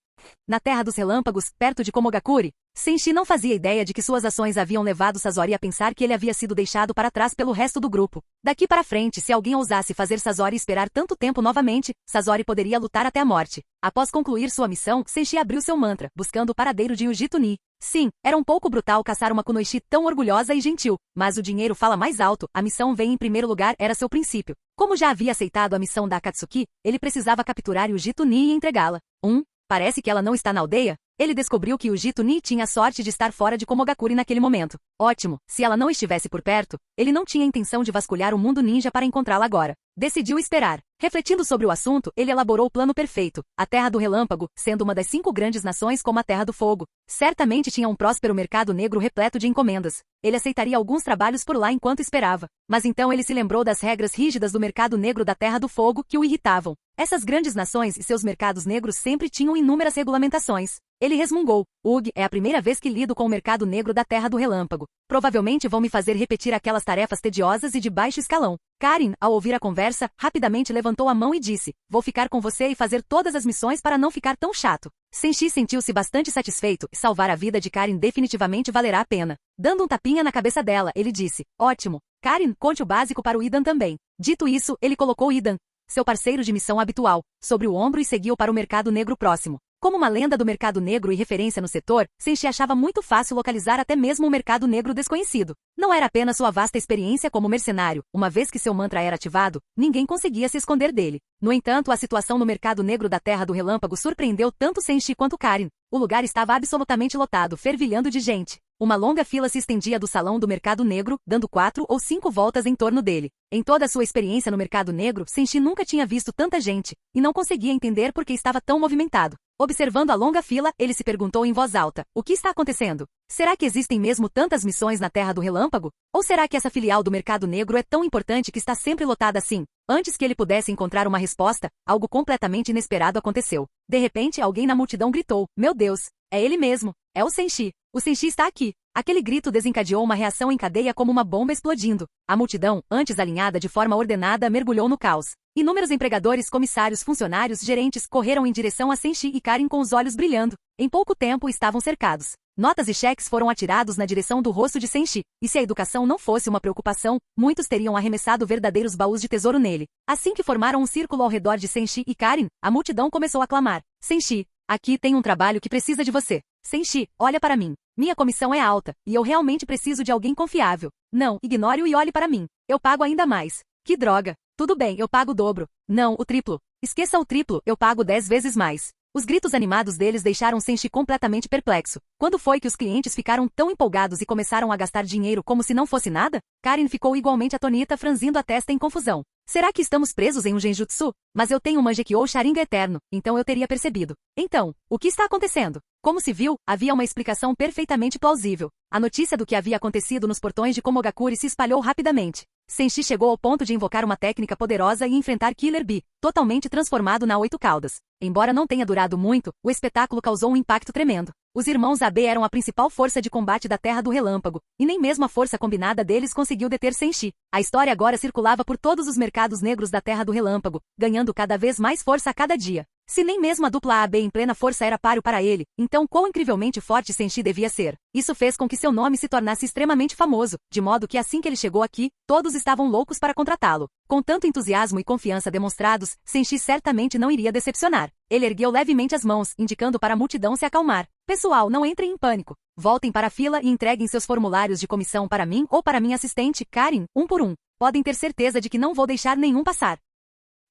Na Terra dos Relâmpagos, perto de Komogakure, Senshi não fazia ideia de que suas ações haviam levado Sasori a pensar que ele havia sido deixado para trás pelo resto do grupo. Daqui para frente, se alguém ousasse fazer Sasori esperar tanto tempo novamente, Sasori poderia lutar até a morte. Após concluir sua missão, Senshi abriu seu mantra, buscando o paradeiro de Yuji Tuni. Sim, era um pouco brutal caçar uma Kunoichi tão orgulhosa e gentil, mas o dinheiro fala mais alto, a missão vem em primeiro lugar, era seu princípio. Como já havia aceitado a missão da Akatsuki, ele precisava capturar Yuji Tuni e entregá-la. Parece que ela não está na aldeia? Ele descobriu que Yuji Tuni tinha sorte de estar fora de Komogakure naquele momento. Ótimo, se ela não estivesse por perto, ele não tinha intenção de vasculhar o mundo ninja para encontrá-la agora. Decidiu esperar. Refletindo sobre o assunto, ele elaborou o plano perfeito. A Terra do Relâmpago, sendo uma das 5 grandes nações como a Terra do Fogo, certamente tinha um próspero mercado negro repleto de encomendas. Ele aceitaria alguns trabalhos por lá enquanto esperava. Mas então ele se lembrou das regras rígidas do mercado negro da Terra do Fogo que o irritavam. Essas grandes nações e seus mercados negros sempre tinham inúmeras regulamentações. Ele resmungou: Ugh, é a primeira vez que lido com o mercado negro da Terra do Relâmpago. Provavelmente vão me fazer repetir aquelas tarefas tediosas e de baixo escalão. Karin, ao ouvir a conversa, rapidamente levantou a mão e disse: vou ficar com você e fazer todas as missões para não ficar tão chato. Senshi sentiu-se bastante satisfeito e salvar a vida de Karin definitivamente valerá a pena. Dando um tapinha na cabeça dela, ele disse: ótimo. Karin, conte o básico para o Idan também. Dito isso, ele colocou Idan, seu parceiro de missão habitual, sobre o ombro e seguiu para o mercado negro próximo. Como uma lenda do mercado negro e referência no setor, Senshi achava muito fácil localizar até mesmo um mercado negro desconhecido. Não era apenas sua vasta experiência como mercenário, uma vez que seu mantra era ativado, ninguém conseguia se esconder dele. No entanto, a situação no mercado negro da Terra do Relâmpago surpreendeu tanto Senshi quanto Karin. O lugar estava absolutamente lotado, fervilhando de gente. Uma longa fila se estendia do salão do mercado negro, dando 4 ou 5 voltas em torno dele. Em toda a sua experiência no mercado negro, Senshi nunca tinha visto tanta gente, e não conseguia entender por que estava tão movimentado. Observando a longa fila, ele se perguntou em voz alta: o que está acontecendo? Será que existem mesmo tantas missões na Terra do Relâmpago? Ou será que essa filial do mercado negro é tão importante que está sempre lotada assim? Antes que ele pudesse encontrar uma resposta, algo completamente inesperado aconteceu. De repente, alguém na multidão gritou: meu Deus, é ele mesmo, é o Senshi. O Senshi está aqui. Aquele grito desencadeou uma reação em cadeia como uma bomba explodindo. A multidão, antes alinhada de forma ordenada, mergulhou no caos. Inúmeros empregadores, comissários, funcionários, gerentes correram em direção a Senshi e Karin com os olhos brilhando. Em pouco tempo estavam cercados. Notas e cheques foram atirados na direção do rosto de Senshi, e se a educação não fosse uma preocupação, muitos teriam arremessado verdadeiros baús de tesouro nele. Assim que formaram um círculo ao redor de Senshi e Karin, a multidão começou a clamar: Senshi, aqui tem um trabalho que precisa de você. Senshi, olha para mim. Minha comissão é alta, e eu realmente preciso de alguém confiável. Não, ignore-o e olhe para mim. Eu pago ainda mais. Que droga. Tudo bem, eu pago o dobro. Não, o triplo. Esqueça o triplo, eu pago 10 vezes mais. Os gritos animados deles deixaram Senshi completamente perplexo. Quando foi que os clientes ficaram tão empolgados e começaram a gastar dinheiro como se não fosse nada? Karin ficou igualmente atonita, franzindo a testa em confusão. Será que estamos presos em um genjutsu? Mas eu tenho um Mangekyou Sharingan eterno, então eu teria percebido. Então, o que está acontecendo? Como se viu, havia uma explicação perfeitamente plausível. A notícia do que havia acontecido nos portões de Komogakure se espalhou rapidamente. Senshi chegou ao ponto de invocar uma técnica poderosa e enfrentar Killer Bee, totalmente transformado na 8 caudas. Embora não tenha durado muito, o espetáculo causou um impacto tremendo. Os irmãos Abe eram a principal força de combate da Terra do Relâmpago, e nem mesmo a força combinada deles conseguiu deter Senshi. A história agora circulava por todos os mercados negros da Terra do Relâmpago, ganhando cada vez mais força a cada dia. Se nem mesmo a dupla AB em plena força era páreo para ele, então quão incrivelmente forte Senshi devia ser. Isso fez com que seu nome se tornasse extremamente famoso, de modo que assim que ele chegou aqui, todos estavam loucos para contratá-lo. Com tanto entusiasmo e confiança demonstrados, Senshi certamente não iria decepcionar. Ele ergueu levemente as mãos, indicando para a multidão se acalmar. Pessoal, não entrem em pânico. Voltem para a fila e entreguem seus formulários de comissão para mim ou para minha assistente, Karin, um por um. Podem ter certeza de que não vou deixar nenhum passar.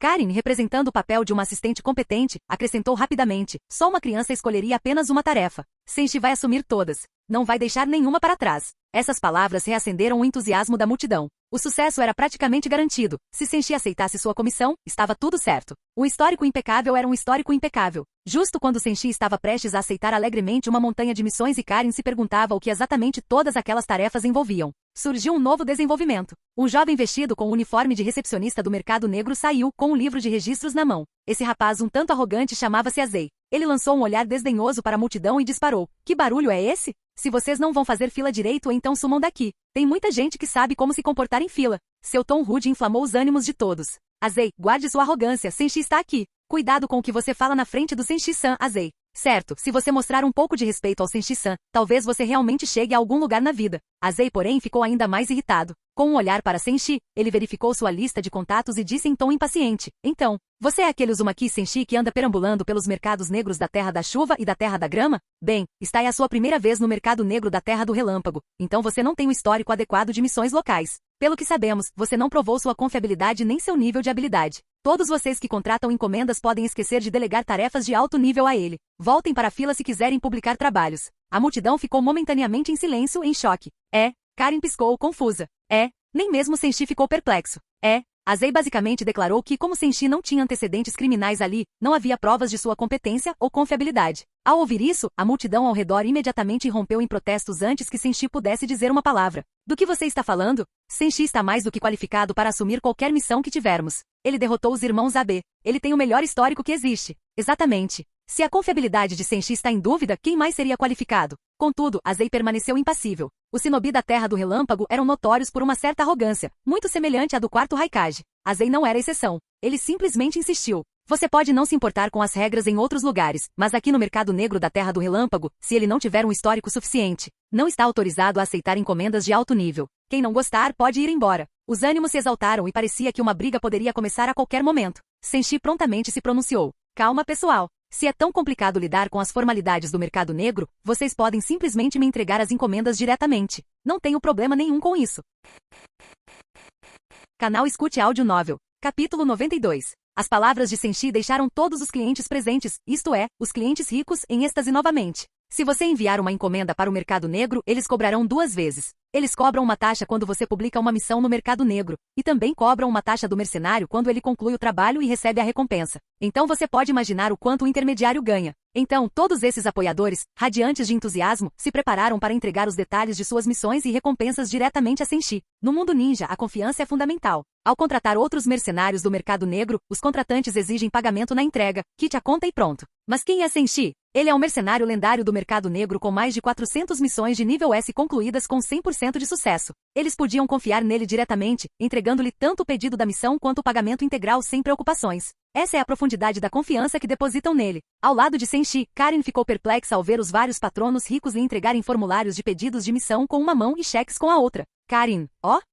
Karin, representando o papel de uma assistente competente, acrescentou rapidamente: só uma criança escolheria apenas uma tarefa. Senshi vai assumir todas. Não vai deixar nenhuma para trás. Essas palavras reacenderam o entusiasmo da multidão. O sucesso era praticamente garantido. Se Senshi aceitasse sua comissão, estava tudo certo. Um histórico impecável era um histórico impecável. Justo quando Senshi estava prestes a aceitar alegremente uma montanha de missões e Karin se perguntava o que exatamente todas aquelas tarefas envolviam, surgiu um novo desenvolvimento. Um jovem vestido com o uniforme de recepcionista do mercado negro saiu, com um livro de registros na mão. Esse rapaz um tanto arrogante chamava-se Azei. Ele lançou um olhar desdenhoso para a multidão e disparou: que barulho é esse? Se vocês não vão fazer fila direito, então sumam daqui. Tem muita gente que sabe como se comportar em fila. Seu tom rude inflamou os ânimos de todos. Azei, guarde sua arrogância, Senshi está aqui. Cuidado com o que você fala na frente do Senshi-san, Azei. Certo, se você mostrar um pouco de respeito ao Senshi-san, talvez você realmente chegue a algum lugar na vida. Azei, porém, ficou ainda mais irritado. Com um olhar para Senshi, ele verificou sua lista de contatos e disse em tom impaciente: então, você é aquele Uzumaki Senshi que anda perambulando pelos mercados negros da Terra da Chuva e da Terra da Grama? Bem, está aí a sua primeira vez no mercado negro da Terra do Relâmpago, então você não tem um histórico adequado de missões locais. Pelo que sabemos, você não provou sua confiabilidade nem seu nível de habilidade. Todos vocês que contratam encomendas podem esquecer de delegar tarefas de alto nível a ele. Voltem para a fila se quiserem publicar trabalhos. A multidão ficou momentaneamente em silêncio, em choque. Karin piscou, confusa. Nem mesmo Senshi ficou perplexo. Azei basicamente declarou que, como Senshi não tinha antecedentes criminais ali, não havia provas de sua competência ou confiabilidade. Ao ouvir isso, a multidão ao redor imediatamente irrompeu em protestos antes que Senshi pudesse dizer uma palavra. Do que você está falando? Senshi está mais do que qualificado para assumir qualquer missão que tivermos. Ele derrotou os irmãos AB. Ele tem o melhor histórico que existe. Exatamente. Se a confiabilidade de Senshi está em dúvida, quem mais seria qualificado? Contudo, Azei permaneceu impassível. Os shinobi da Terra do Relâmpago eram notórios por uma certa arrogância, muito semelhante à do quarto Raikage. Azei não era exceção. Ele simplesmente insistiu. Você pode não se importar com as regras em outros lugares, mas aqui no mercado negro da Terra do Relâmpago, se ele não tiver um histórico suficiente, não está autorizado a aceitar encomendas de alto nível. Quem não gostar pode ir embora. Os ânimos se exaltaram e parecia que uma briga poderia começar a qualquer momento. Senshi prontamente se pronunciou. Calma, pessoal. Se é tão complicado lidar com as formalidades do mercado negro, vocês podem simplesmente me entregar as encomendas diretamente. Não tenho problema nenhum com isso. Canal Escute Áudio Novel. Capítulo 92. As palavras de Senshi deixaram todos os clientes presentes, isto é, os clientes ricos, em êxtase novamente. Se você enviar uma encomenda para o mercado negro, eles cobrarão 2 vezes. Eles cobram uma taxa quando você publica uma missão no mercado negro, e também cobram uma taxa do mercenário quando ele conclui o trabalho e recebe a recompensa. Então você pode imaginar o quanto o intermediário ganha. Então, todos esses apoiadores, radiantes de entusiasmo, se prepararam para entregar os detalhes de suas missões e recompensas diretamente a Senshi. No mundo ninja, a confiança é fundamental. Ao contratar outros mercenários do mercado negro, os contratantes exigem pagamento na entrega, quite a conta e pronto. Mas quem é Senshi? Ele é um mercenário lendário do mercado negro com mais de 400 missões de nível S concluídas com 100% de sucesso. Eles podiam confiar nele diretamente, entregando-lhe tanto o pedido da missão quanto o pagamento integral sem preocupações. Essa é a profundidade da confiança que depositam nele. Ao lado de Senshi, Karin ficou perplexa ao ver os vários patronos ricos lhe entregarem formulários de pedidos de missão com uma mão e cheques com a outra. Karin,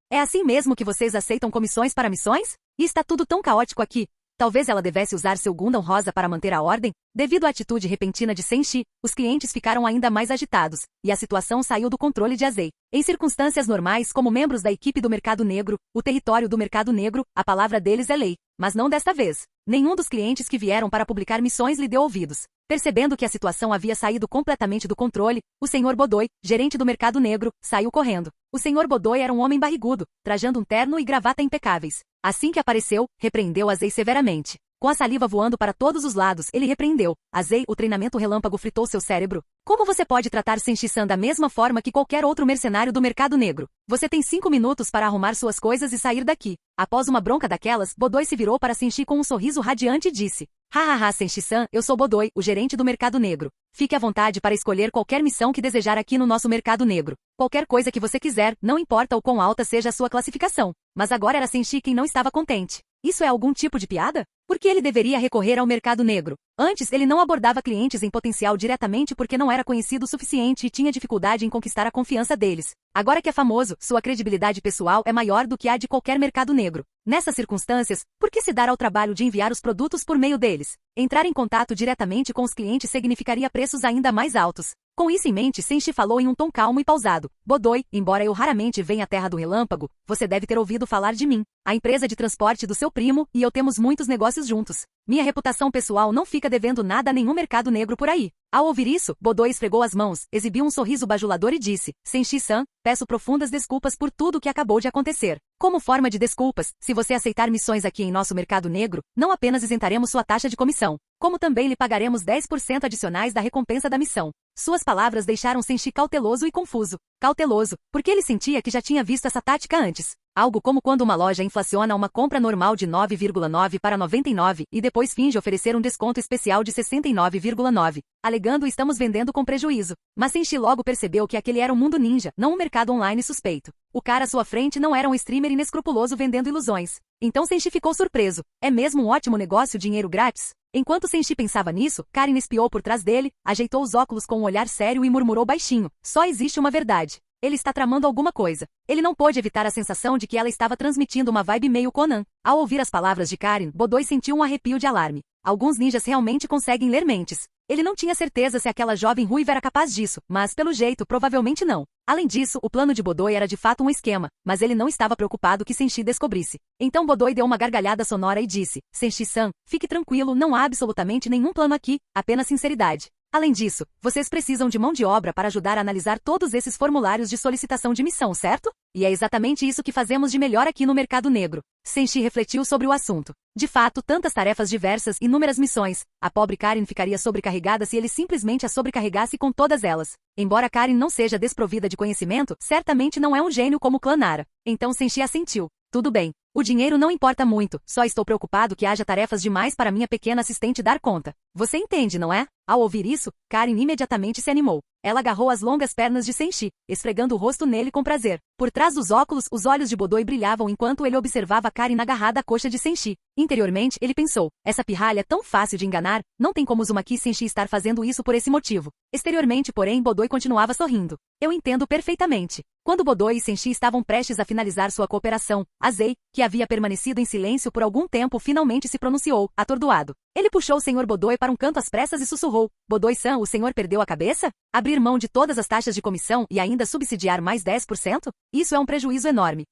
é assim mesmo que vocês aceitam comissões para missões? E está tudo tão caótico aqui. Talvez ela devesse usar seu Gundam rosa para manter a ordem? Devido à atitude repentina de Senshi, os clientes ficaram ainda mais agitados, e a situação saiu do controle de Azei. Em circunstâncias normais, como membros da equipe do mercado negro, o território do mercado negro, a palavra deles é lei. Mas não desta vez. Nenhum dos clientes que vieram para publicar missões lhe deu ouvidos. Percebendo que a situação havia saído completamente do controle, o Sr. Bodoi, gerente do mercado negro, saiu correndo. O Sr. Bodoi era um homem barrigudo, trajando um terno e gravata impecáveis. Assim que apareceu, repreendeu Azei severamente. Com a saliva voando para todos os lados, ele repreendeu. Azei, o treinamento relâmpago fritou seu cérebro. Como você pode tratar Senshi-san da mesma forma que qualquer outro mercenário do mercado negro? Você tem 5 minutos para arrumar suas coisas e sair daqui. Após uma bronca daquelas, Bodoi se virou para Senshi com um sorriso radiante e disse: Hahaha, Senshi-san, eu sou Bodoi, o gerente do mercado negro. Fique à vontade para escolher qualquer missão que desejar aqui no nosso mercado negro. Qualquer coisa que você quiser, não importa o quão alta seja a sua classificação. Mas agora era Senshi quem não estava contente. Isso é algum tipo de piada? Por que ele deveria recorrer ao mercado negro? Antes, ele não abordava clientes em potencial diretamente porque não era conhecido o suficiente e tinha dificuldade em conquistar a confiança deles. Agora que é famoso, sua credibilidade pessoal é maior do que a de qualquer mercado negro. Nessas circunstâncias, por que se dar ao trabalho de enviar os produtos por meio deles? Entrar em contato diretamente com os clientes significaria preços ainda mais altos. Com isso em mente, Senshi falou em um tom calmo e pausado. Bodoi, embora eu raramente venha à Terra do Relâmpago, você deve ter ouvido falar de mim. A empresa de transporte do seu primo e eu temos muitos negócios juntos. Minha reputação pessoal não fica devendo nada a nenhum mercado negro por aí. Ao ouvir isso, Bodoi esfregou as mãos, exibiu um sorriso bajulador e disse, Senshi-san, peço profundas desculpas por tudo o que acabou de acontecer. Como forma de desculpas, se você aceitar missões aqui em nosso mercado negro, não apenas isentaremos sua taxa de comissão, como também lhe pagaremos 10% adicionais da recompensa da missão. Suas palavras deixaram Senshi cauteloso e confuso. Cauteloso, porque ele sentia que já tinha visto essa tática antes. Algo como quando uma loja inflaciona uma compra normal de 9,9 para 99 e depois finge oferecer um desconto especial de 69,9, alegando estamos vendendo com prejuízo. Mas Senshi logo percebeu que aquele era um mundo ninja, não um mercado online suspeito. O cara à sua frente não era um streamer inescrupuloso vendendo ilusões. Então Senshi ficou surpreso. É mesmo um ótimo negócio dinheiro grátis? Enquanto Senshi pensava nisso, Karin espiou por trás dele, ajeitou os óculos com um olhar sério e murmurou baixinho. Só existe uma verdade. Ele está tramando alguma coisa. Ele não pôde evitar a sensação de que ela estava transmitindo uma vibe meio Conan. Ao ouvir as palavras de Karin, Bodoi sentiu um arrepio de alarme. Alguns ninjas realmente conseguem ler mentes. Ele não tinha certeza se aquela jovem ruiva era capaz disso, mas pelo jeito, provavelmente não. Além disso, o plano de Bodoi era de fato um esquema, mas ele não estava preocupado que Senshi descobrisse. Então Bodoi deu uma gargalhada sonora e disse, Senshi-san, fique tranquilo, não há absolutamente nenhum plano aqui, apenas sinceridade. Além disso, vocês precisam de mão de obra para ajudar a analisar todos esses formulários de solicitação de missão, certo? E é exatamente isso que fazemos de melhor aqui no mercado negro. Senshi refletiu sobre o assunto. De fato, tantas tarefas diversas, inúmeras missões. A pobre Karin ficaria sobrecarregada se ele simplesmente a sobrecarregasse com todas elas. Embora Karin não seja desprovida de conhecimento, certamente não é um gênio como Clanara. Então Senshi assentiu. Tudo bem. O dinheiro não importa muito, só estou preocupado que haja tarefas demais para minha pequena assistente dar conta. Você entende, não é? Ao ouvir isso, Karin imediatamente se animou. Ela agarrou as longas pernas de Senshi, esfregando o rosto nele com prazer. Por trás dos óculos, os olhos de Bodoi brilhavam enquanto ele observava Karin agarrada à coxa de Senshi. Interiormente, ele pensou, essa pirralha é tão fácil de enganar, não tem como Uzumaki Senshi estar fazendo isso por esse motivo. Exteriormente, porém, Bodoi continuava sorrindo. Eu entendo perfeitamente. Quando Bodoi e Senshi estavam prestes a finalizar sua cooperação, Azei, que havia permanecido em silêncio por algum tempo, finalmente se pronunciou, atordoado. Ele puxou o Sr. Bodoi para um canto às pressas e sussurrou, Bodoi-san, o senhor perdeu a cabeça? Abrir mão de todas as taxas de comissão e ainda subsidiar mais 10%? Isso é um prejuízo enorme.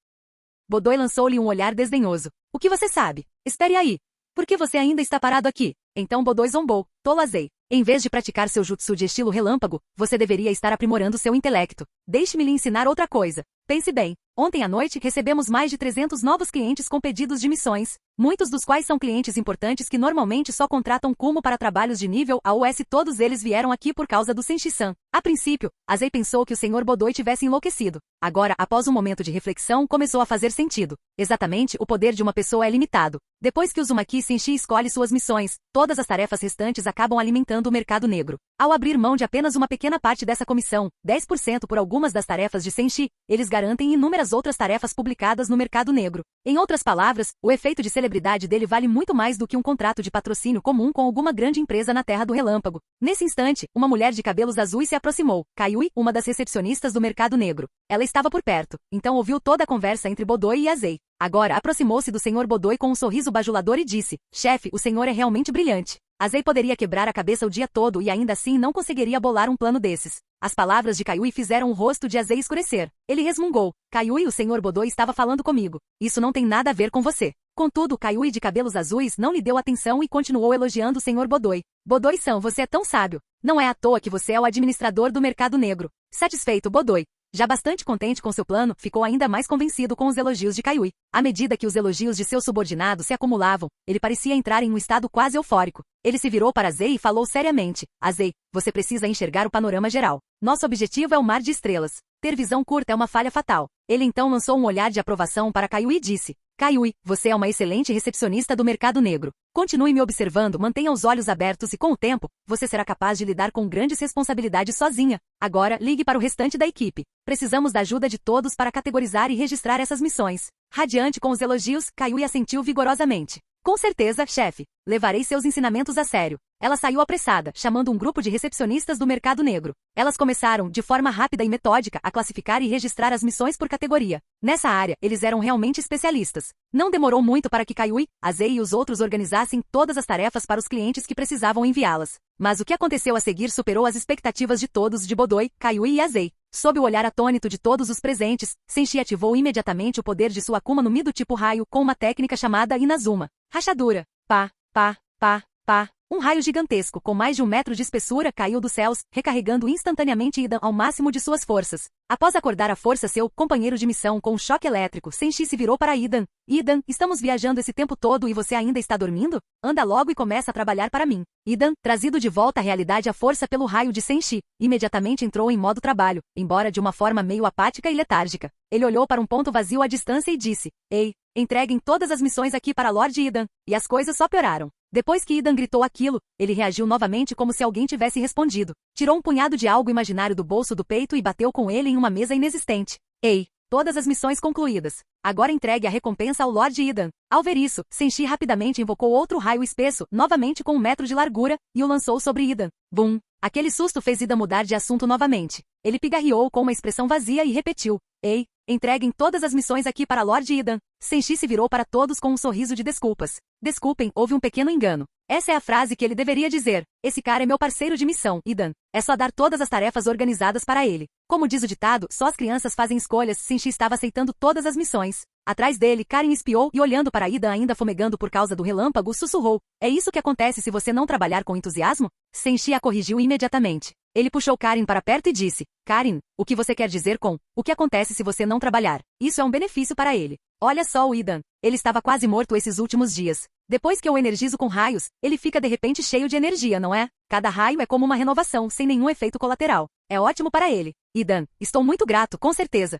Bodoi lançou-lhe um olhar desdenhoso. O que você sabe? Espere aí. Por que você ainda está parado aqui? Então Bodoi zombou. Tolo Azei. Em vez de praticar seu jutsu de estilo relâmpago, você deveria estar aprimorando seu intelecto. Deixe-me lhe ensinar outra coisa. Pense bem. Ontem à noite recebemos mais de 300 novos clientes com pedidos de missões, muitos dos quais são clientes importantes que normalmente só contratam Kumo para trabalhos de nível AOS. Todos eles vieram aqui por causa do Senshi-san. A princípio, Azei pensou que o Sr. Bodoi tivesse enlouquecido. Agora, após um momento de reflexão, começou a fazer sentido. Exatamente, o poder de uma pessoa é limitado. Depois que Uzumaki Senshi escolhe suas missões, todas as tarefas restantes acabam alimentando o mercado negro. Ao abrir mão de apenas uma pequena parte dessa comissão, 10% por algumas das tarefas de Senshi, eles garantem inúmeras outras tarefas publicadas no mercado negro. Em outras palavras, o efeito de celebridade dele vale muito mais do que um contrato de patrocínio comum com alguma grande empresa na Terra do Relâmpago. Nesse instante, uma mulher de cabelos azuis se aproximou. Kaiui, uma das recepcionistas do mercado negro. Ela estava por perto, então ouviu toda a conversa entre Bodoi e Azei. Agora aproximou-se do Sr. Bodoi com um sorriso bajulador e disse, chefe, o senhor é realmente brilhante. Azei poderia quebrar a cabeça o dia todo e ainda assim não conseguiria bolar um plano desses. As palavras de Kaiui fizeram o rosto de Azei escurecer. Ele resmungou. Kaiui, o Sr. Bodoi estava falando comigo. Isso não tem nada a ver com você. Contudo, Kaiui de cabelos azuis não lhe deu atenção e continuou elogiando o Sr. Bodoi. Bodoi-san, você é tão sábio. Não é à toa que você é o administrador do mercado negro. Satisfeito, Bodoi. Já bastante contente com seu plano, ficou ainda mais convencido com os elogios de Kaiui. À medida que os elogios de seu subordinado se acumulavam, ele parecia entrar em um estado quase eufórico. Ele se virou para Azei e falou seriamente. Azei, você precisa enxergar o panorama geral. Nosso objetivo é o mar de estrelas. Ter visão curta é uma falha fatal. Ele então lançou um olhar de aprovação para Kaiui e disse. Kaiui, você é uma excelente recepcionista do mercado negro. Continue me observando, mantenha os olhos abertos e com o tempo, você será capaz de lidar com grandes responsabilidades sozinha. Agora, ligue para o restante da equipe. Precisamos da ajuda de todos para categorizar e registrar essas missões. Radiante com os elogios, Kayui assentiu vigorosamente. Com certeza, chefe. Levarei seus ensinamentos a sério. Ela saiu apressada, chamando um grupo de recepcionistas do mercado negro. Elas começaram, de forma rápida e metódica, a classificar e registrar as missões por categoria. Nessa área, eles eram realmente especialistas. Não demorou muito para que Kayui, Azei e os outros organizassem todas as tarefas para os clientes que precisavam enviá-las. Mas o que aconteceu a seguir superou as expectativas de todos de Bodoi, Kayui e Azei. Sob o olhar atônito de todos os presentes, Senshi ativou imediatamente o poder de sua Akuma no Mi do tipo raio com uma técnica chamada Inazuma. Rachadura. Pá, pá, pá, pá. Um raio gigantesco, com mais de 1 metro de espessura, caiu dos céus, recarregando instantaneamente Idan ao máximo de suas forças. Após acordar à força seu companheiro de missão com um choque elétrico, Senshi se virou para Idan. Idan, estamos viajando esse tempo todo e você ainda está dormindo? Anda logo e começa a trabalhar para mim. Idan, trazido de volta à realidade à força pelo raio de Senshi, imediatamente entrou em modo trabalho, embora de uma forma meio apática e letárgica. Ele olhou para um ponto vazio à distância e disse: Ei, entreguem todas as missões aqui para Lord Idan. E as coisas só pioraram. Depois que Idan gritou aquilo, ele reagiu novamente como se alguém tivesse respondido. Tirou um punhado de algo imaginário do bolso do peito e bateu com ele em uma mesa inexistente. Ei, todas as missões concluídas. Agora entregue a recompensa ao Lord Idan. Ao ver isso, Senshi rapidamente invocou outro raio espesso, novamente com 1 metro de largura, e o lançou sobre Idan. Bum! Aquele susto fez Idan mudar de assunto novamente. Ele pigarreou com uma expressão vazia e repetiu: Ei, entreguem todas as missões aqui para Lord Idan. Senshi se virou para todos com um sorriso de desculpas. Desculpem, houve um pequeno engano. Essa é a frase que ele deveria dizer. Esse cara é meu parceiro de missão, Idan. É só dar todas as tarefas organizadas para ele. Como diz o ditado, só as crianças fazem escolhas. Senshi estava aceitando todas as missões. Atrás dele, Karin espiou e olhando para Idan ainda fumegando por causa do relâmpago, sussurrou: É isso que acontece se você não trabalhar com entusiasmo? Senshi a corrigiu imediatamente. Ele puxou Karin para perto e disse: Karin, o que você quer dizer com o que acontece se você não trabalhar? Isso é um benefício para ele. Olha só o Idan. Ele estava quase morto esses últimos dias. Depois que eu o energizo com raios, ele fica de repente cheio de energia, não é? Cada raio é como uma renovação, sem nenhum efeito colateral. É ótimo para ele. Idan, estou muito grato, com certeza.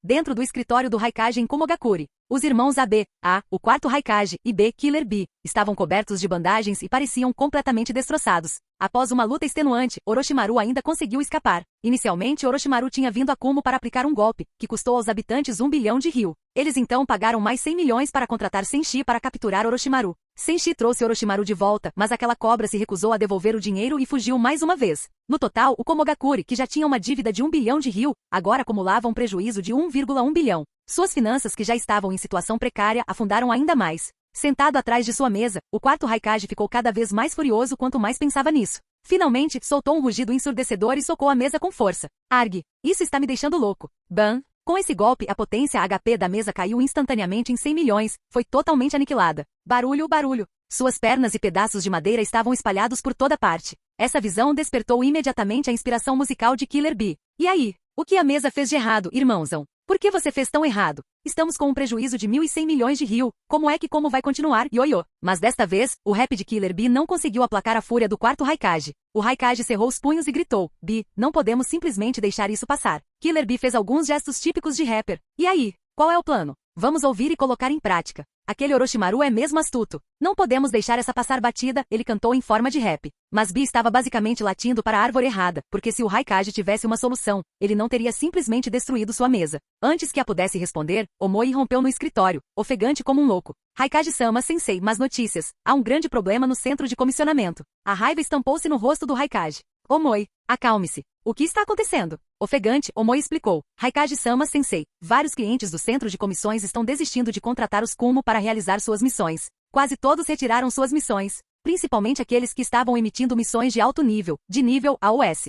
Dentro do escritório do Raikage em Kumogakure, os irmãos AB, A, o quarto Raikage, e B, Killer B, estavam cobertos de bandagens e pareciam completamente destroçados. Após uma luta extenuante, Orochimaru ainda conseguiu escapar. Inicialmente, Orochimaru tinha vindo a Kumo para aplicar um golpe, que custou aos habitantes 1 bilhão de ryu. Eles então pagaram mais 100 milhões para contratar Senshi para capturar Orochimaru. Senshi trouxe Orochimaru de volta, mas aquela cobra se recusou a devolver o dinheiro e fugiu mais uma vez. No total, o Komogakure, que já tinha uma dívida de 1 bilhão de ryu, agora acumulava um prejuízo de 1,1 bilhão. Suas finanças, que já estavam em situação precária, afundaram ainda mais. Sentado atrás de sua mesa, o quarto Raikage ficou cada vez mais furioso quanto mais pensava nisso. Finalmente, soltou um rugido ensurdecedor e socou a mesa com força. Arg! Isso está me deixando louco. Ban! Com esse golpe, a potência HP da mesa caiu instantaneamente em 100 milhões, foi totalmente aniquilada. Barulho, barulho. Suas pernas e pedaços de madeira estavam espalhados por toda parte. Essa visão despertou imediatamente a inspiração musical de Killer B. E aí? O que a mesa fez de errado, irmãozão? Por que você fez tão errado? Estamos com um prejuízo de 1.100 milhões de ryu. Como vai continuar? Ioiô. Mas desta vez, o rap de Killer B não conseguiu aplacar a fúria do quarto Raikage. O Raikage cerrou os punhos e gritou: B, não podemos simplesmente deixar isso passar. Killer B fez alguns gestos típicos de rapper. E aí? Qual é o plano? Vamos ouvir e colocar em prática. Aquele Orochimaru é mesmo astuto. Não podemos deixar essa passar batida, ele cantou em forma de rap. Mas B estava basicamente latindo para a árvore errada, porque se o Raikage tivesse uma solução, ele não teria simplesmente destruído sua mesa. Antes que a pudesse responder, Omoi rompeu no escritório, ofegante como um louco. Raikage-sama sensei, mas notícias. Há um grande problema no centro de comissionamento. A raiva estampou-se no rosto do Raikage. Omoi, acalme-se. O que está acontecendo? Ofegante, Omoi explicou. Raikage-sama sensei, vários clientes do centro de comissões estão desistindo de contratar os Kumo para realizar suas missões. Quase todos retiraram suas missões, principalmente aqueles que estavam emitindo missões de alto nível, de nível AOS.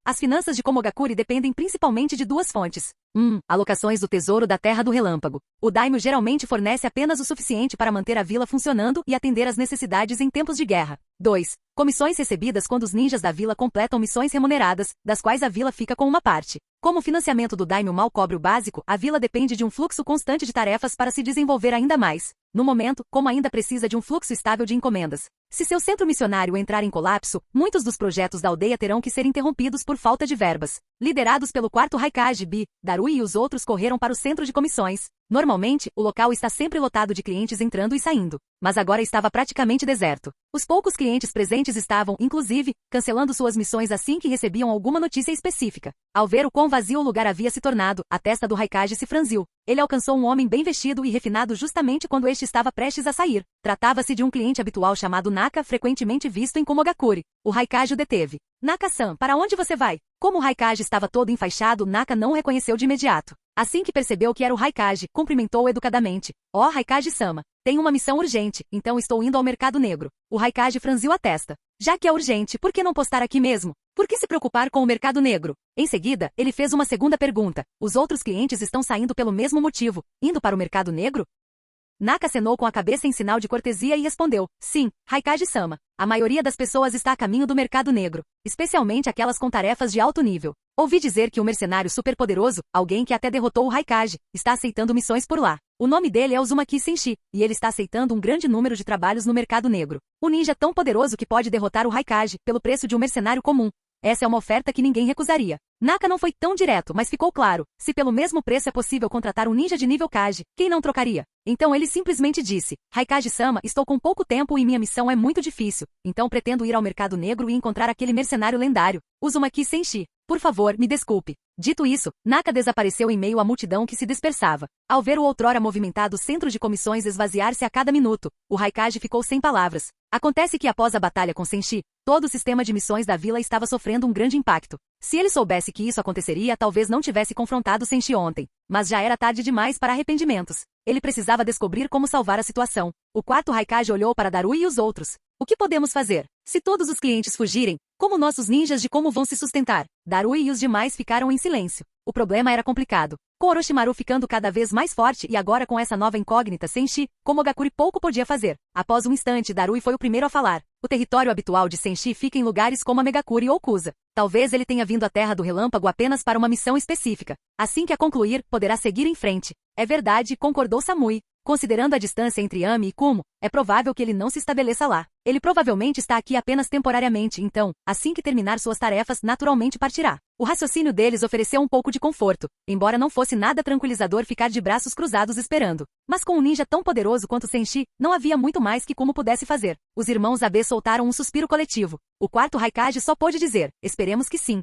As finanças de Komogakure dependem principalmente de 2 fontes. 1. Alocações do tesouro da Terra do Relâmpago. O daimyo geralmente fornece apenas o suficiente para manter a vila funcionando e atender às necessidades em tempos de guerra. 2. Comissões recebidas quando os ninjas da vila completam missões remuneradas, das quais a vila fica com uma parte. Como o financiamento do daimyo mal cobre o básico, a vila depende de um fluxo constante de tarefas para se desenvolver ainda mais. No momento, como ainda precisa de um fluxo estável de encomendas. Se seu centro missionário entrar em colapso, muitos dos projetos da aldeia terão que ser interrompidos por falta de verbas. Liderados pelo quarto Raikage B, Darui e os outros correram para o centro de comissões. Normalmente, o local está sempre lotado de clientes entrando e saindo, mas agora estava praticamente deserto. Os poucos clientes presentes estavam, inclusive, cancelando suas missões assim que recebiam alguma notícia específica. Ao ver o quão vazio o lugar havia se tornado, a testa do Raikage se franziu. Ele alcançou um homem bem vestido e refinado justamente quando este estava prestes a sair. Tratava-se de um cliente habitual chamado Naka, frequentemente visto em Komogakure. O Raikage o deteve. Naka-san, para onde você vai? Como o Raikage estava todo enfaixado, Naka não o reconheceu de imediato. Assim que percebeu que era o Raikage, cumprimentou-o educadamente. Ó, Raikage-sama, tenho uma missão urgente, então estou indo ao mercado negro. O Raikage franziu a testa. Já que é urgente, por que não postar aqui mesmo? Por que se preocupar com o mercado negro? Em seguida, ele fez uma segunda pergunta. Os outros clientes estão saindo pelo mesmo motivo, indo para o mercado negro? Naka acenou com a cabeça em sinal de cortesia e respondeu, sim, Raikage-sama. A maioria das pessoas está a caminho do mercado negro, especialmente aquelas com tarefas de alto nível. Ouvi dizer que um mercenário superpoderoso, alguém que até derrotou o Raikage, está aceitando missões por lá. O nome dele é Uzumaki Senshi, e ele está aceitando um grande número de trabalhos no mercado negro. Um ninja tão poderoso que pode derrotar o Raikage, pelo preço de um mercenário comum. Essa é uma oferta que ninguém recusaria. Naka não foi tão direto, mas ficou claro. Se pelo mesmo preço é possível contratar um ninja de nível Kage, quem não trocaria? Então ele simplesmente disse, Raikage-sama, estou com pouco tempo e minha missão é muito difícil. Então pretendo ir ao mercado negro e encontrar aquele mercenário lendário, Uzumaki Senshi. Por favor, me desculpe. Dito isso, Naka desapareceu em meio à multidão que se dispersava. Ao ver o outrora movimentado centro de comissões esvaziar-se a cada minuto, o Raikage ficou sem palavras. Acontece que após a batalha com Senshi, todo o sistema de missões da vila estava sofrendo um grande impacto. Se ele soubesse que isso aconteceria, talvez não tivesse confrontado Senshi ontem. Mas já era tarde demais para arrependimentos. Ele precisava descobrir como salvar a situação. O quarto Raikage olhou para Darui e os outros. O que podemos fazer? Se todos os clientes fugirem, como nossos ninjas de como vão se sustentar? Darui e os demais ficaram em silêncio. O problema era complicado. Com Orochimaru ficando cada vez mais forte e agora com essa nova incógnita Senshi, Komogakure pouco podia fazer. Após um instante, Darui foi o primeiro a falar. O território habitual de Senshi fica em lugares como a Megakure ou Kusa. Talvez ele tenha vindo à Terra do Relâmpago apenas para uma missão específica. Assim que a concluir, poderá seguir em frente. É verdade, concordou Samui. Considerando a distância entre Ami e Kumo, é provável que ele não se estabeleça lá. Ele provavelmente está aqui apenas temporariamente, então, assim que terminar suas tarefas, naturalmente partirá. O raciocínio deles ofereceu um pouco de conforto, embora não fosse nada tranquilizador ficar de braços cruzados esperando. Mas com um ninja tão poderoso quanto Senshi, não havia muito mais que Kumo pudesse fazer. Os irmãos Abe soltaram um suspiro coletivo. O quarto Raikage só pôde dizer, esperemos que sim.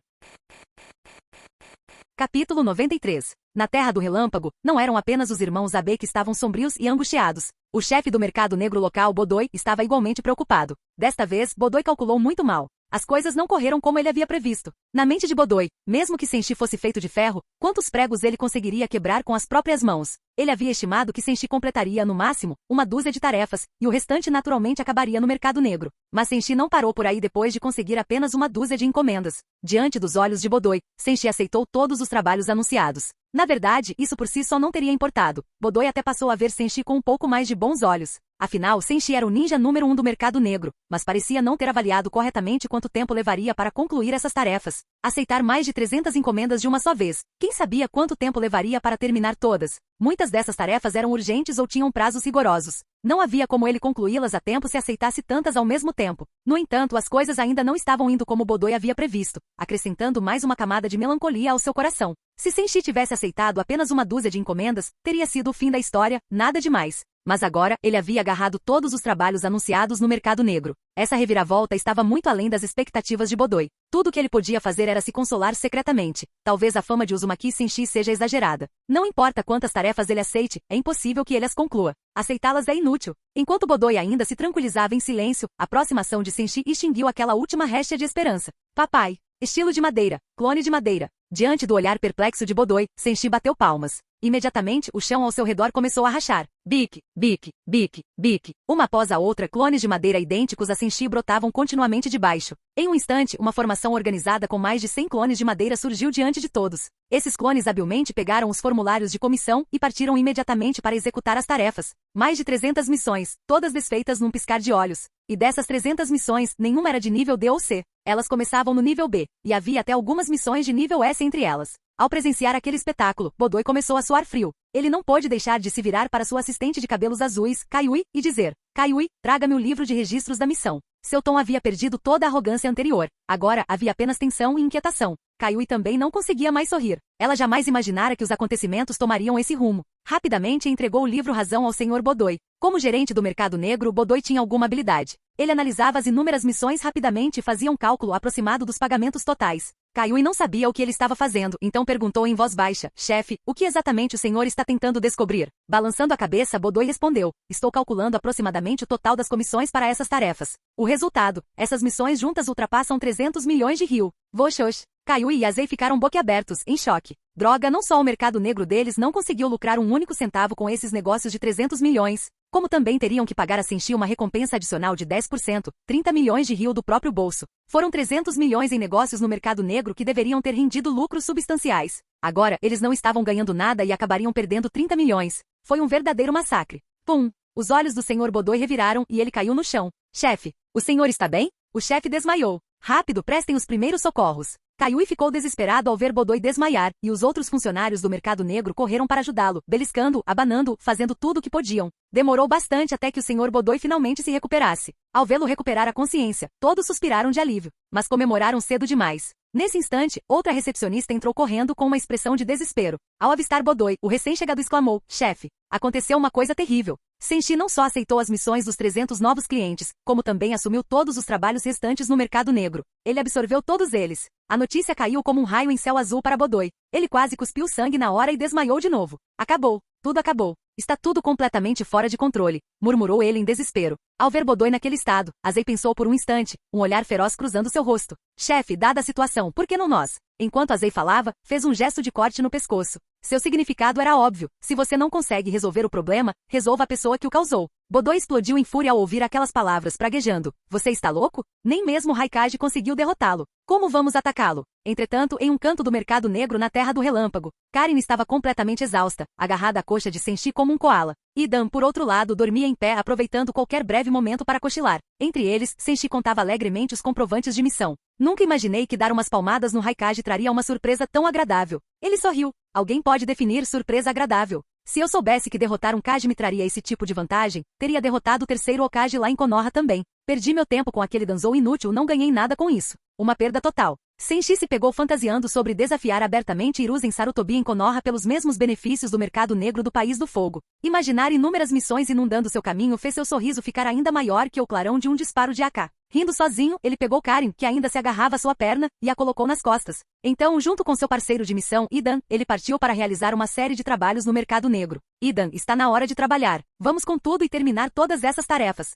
Capítulo 93. Na Terra do Relâmpago, não eram apenas os irmãos Abe que estavam sombrios e angustiados. O chefe do mercado negro local, Bodoi, estava igualmente preocupado. Desta vez, Bodoi calculou muito mal. As coisas não correram como ele havia previsto. Na mente de Bodoi, mesmo que Senshi fosse feito de ferro, quantos pregos ele conseguiria quebrar com as próprias mãos? Ele havia estimado que Senshi completaria, no máximo, uma dúzia de tarefas, e o restante naturalmente acabaria no mercado negro. Mas Senshi não parou por aí depois de conseguir apenas uma dúzia de encomendas. Diante dos olhos de Bodoi, Senshi aceitou todos os trabalhos anunciados. Na verdade, isso por si só não teria importado. Bodoi até passou a ver Senshi com um pouco mais de bons olhos. Afinal, Senshi era o ninja número 1 do mercado negro, mas parecia não ter avaliado corretamente quanto tempo levaria para concluir essas tarefas. Aceitar mais de 300 encomendas de uma só vez. Quem sabia quanto tempo levaria para terminar todas? Muitas dessas tarefas eram urgentes ou tinham prazos rigorosos. Não havia como ele concluí-las a tempo se aceitasse tantas ao mesmo tempo. No entanto, as coisas ainda não estavam indo como Bodoi havia previsto, acrescentando mais uma camada de melancolia ao seu coração. Se Senshi tivesse aceitado apenas uma dúzia de encomendas, teria sido o fim da história, nada demais. Mas agora, ele havia agarrado todos os trabalhos anunciados no mercado negro. Essa reviravolta estava muito além das expectativas de Bodoi. Tudo o que ele podia fazer era se consolar secretamente. Talvez a fama de Uzumaki Senshi seja exagerada. Não importa quantas tarefas ele aceite, é impossível que ele as conclua. Aceitá-las é inútil. Enquanto Bodoi ainda se tranquilizava em silêncio, a aproximação de Senshi extinguiu aquela última réstia de esperança. Papai. Estilo de madeira. Clone de madeira. Diante do olhar perplexo de Bodoi, Senshi bateu palmas. Imediatamente, o chão ao seu redor começou a rachar. Bique, bique, bique, bique. Uma após a outra, clones de madeira idênticos a Senshi brotavam continuamente de baixo. Em um instante, uma formação organizada com mais de 100 clones de madeira surgiu diante de todos. Esses clones habilmente pegaram os formulários de comissão e partiram imediatamente para executar as tarefas. Mais de 300 missões, todas desfeitas num piscar de olhos. E dessas 300 missões, nenhuma era de nível D ou C. Elas começavam no nível B, e havia até algumas missões de nível S entre elas. Ao presenciar aquele espetáculo, Bodoi começou a suar frio. Ele não pôde deixar de se virar para sua assistente de cabelos azuis, Kaiui, e dizer, Kaiui, traga-me o livro de registros da missão. Seu tom havia perdido toda a arrogância anterior. Agora havia apenas tensão e inquietação. Kaiui também não conseguia mais sorrir. Ela jamais imaginara que os acontecimentos tomariam esse rumo. Rapidamente entregou o livro razão ao Sr. Godoy. Como gerente do mercado negro, Godoy tinha alguma habilidade. Ele analisava as inúmeras missões rapidamente e fazia um cálculo aproximado dos pagamentos totais. Kaiui não sabia o que ele estava fazendo, então perguntou em voz baixa: chefe, o que exatamente o senhor está tentando descobrir? Balançando a cabeça, Godoy respondeu: estou calculando aproximadamente o total das comissões para essas tarefas. O resultado: essas missões juntas ultrapassam 300 milhões de riu. Voxox. Kaiui e Azei ficaram boquiabertos, em choque. Droga, não só o mercado negro deles não conseguiu lucrar um único centavo com esses negócios de 300 milhões, como também teriam que pagar a Senshi uma recompensa adicional de 10%, 30 milhões de riu do próprio bolso. Foram 300 milhões em negócios no mercado negro que deveriam ter rendido lucros substanciais. Agora, eles não estavam ganhando nada e acabariam perdendo 30 milhões. Foi um verdadeiro massacre. Pum! Os olhos do Sr. Godoy reviraram e ele caiu no chão. Chefe, o senhor está bem? O chefe desmaiou. Rápido, prestem os primeiros socorros. Kaiui ficou desesperado ao ver Godoy desmaiar, e os outros funcionários do mercado negro correram para ajudá-lo, beliscando, abanando, fazendo tudo o que podiam. Demorou bastante até que o Sr. Godoy finalmente se recuperasse. Ao vê-lo recuperar a consciência, todos suspiraram de alívio, mas comemoraram cedo demais. Nesse instante, outra recepcionista entrou correndo com uma expressão de desespero. Ao avistar Godoy, o recém-chegado exclamou: chefe, aconteceu uma coisa terrível. Senshi não só aceitou as missões dos 300 novos clientes, como também assumiu todos os trabalhos restantes no mercado negro. Ele absorveu todos eles. A notícia caiu como um raio em céu azul para Godoy. Ele quase cuspiu sangue na hora e desmaiou de novo. Acabou. Tudo acabou. Está tudo completamente fora de controle, murmurou ele em desespero. Ao ver Godoy naquele estado, Azei pensou por um instante, um olhar feroz cruzando seu rosto. Chefe, dada a situação, por que não nós? Enquanto Azei falava, fez um gesto de corte no pescoço. Seu significado era óbvio: se você não consegue resolver o problema, resolva a pessoa que o causou. Godoy explodiu em fúria ao ouvir aquelas palavras, praguejando: você está louco? Nem mesmo Raikage conseguiu derrotá-lo. Como vamos atacá-lo? Entretanto, em um canto do mercado negro na Terra do Relâmpago, Karin estava completamente exausta, agarrada à coxa de Senshi como um koala. Idan, por outro lado, dormia em pé, aproveitando qualquer breve momento para cochilar. Entre eles, Senshi contava alegremente os comprovantes de missão. Nunca imaginei que dar umas palmadas no Raikage traria uma surpresa tão agradável. Ele sorriu. Alguém pode definir surpresa agradável? Se eu soubesse que derrotar um Kage me traria esse tipo de vantagem, teria derrotado o terceiro Hokage lá em Konoha também. Perdi meu tempo com aquele Danzou inútil, não ganhei nada com isso. Uma perda total. Senshi se pegou fantasiando sobre desafiar abertamente Hiruzen Sarutobi em Konoha pelos mesmos benefícios do mercado negro do País do Fogo. Imaginar inúmeras missões inundando seu caminho fez seu sorriso ficar ainda maior que o clarão de um disparo de AK. Rindo sozinho, ele pegou Karin, que ainda se agarrava à sua perna, e a colocou nas costas. Então, junto com seu parceiro de missão, Idan, ele partiu para realizar uma série de trabalhos no mercado negro. Idan, está na hora de trabalhar. Vamos com tudo e terminar todas essas tarefas.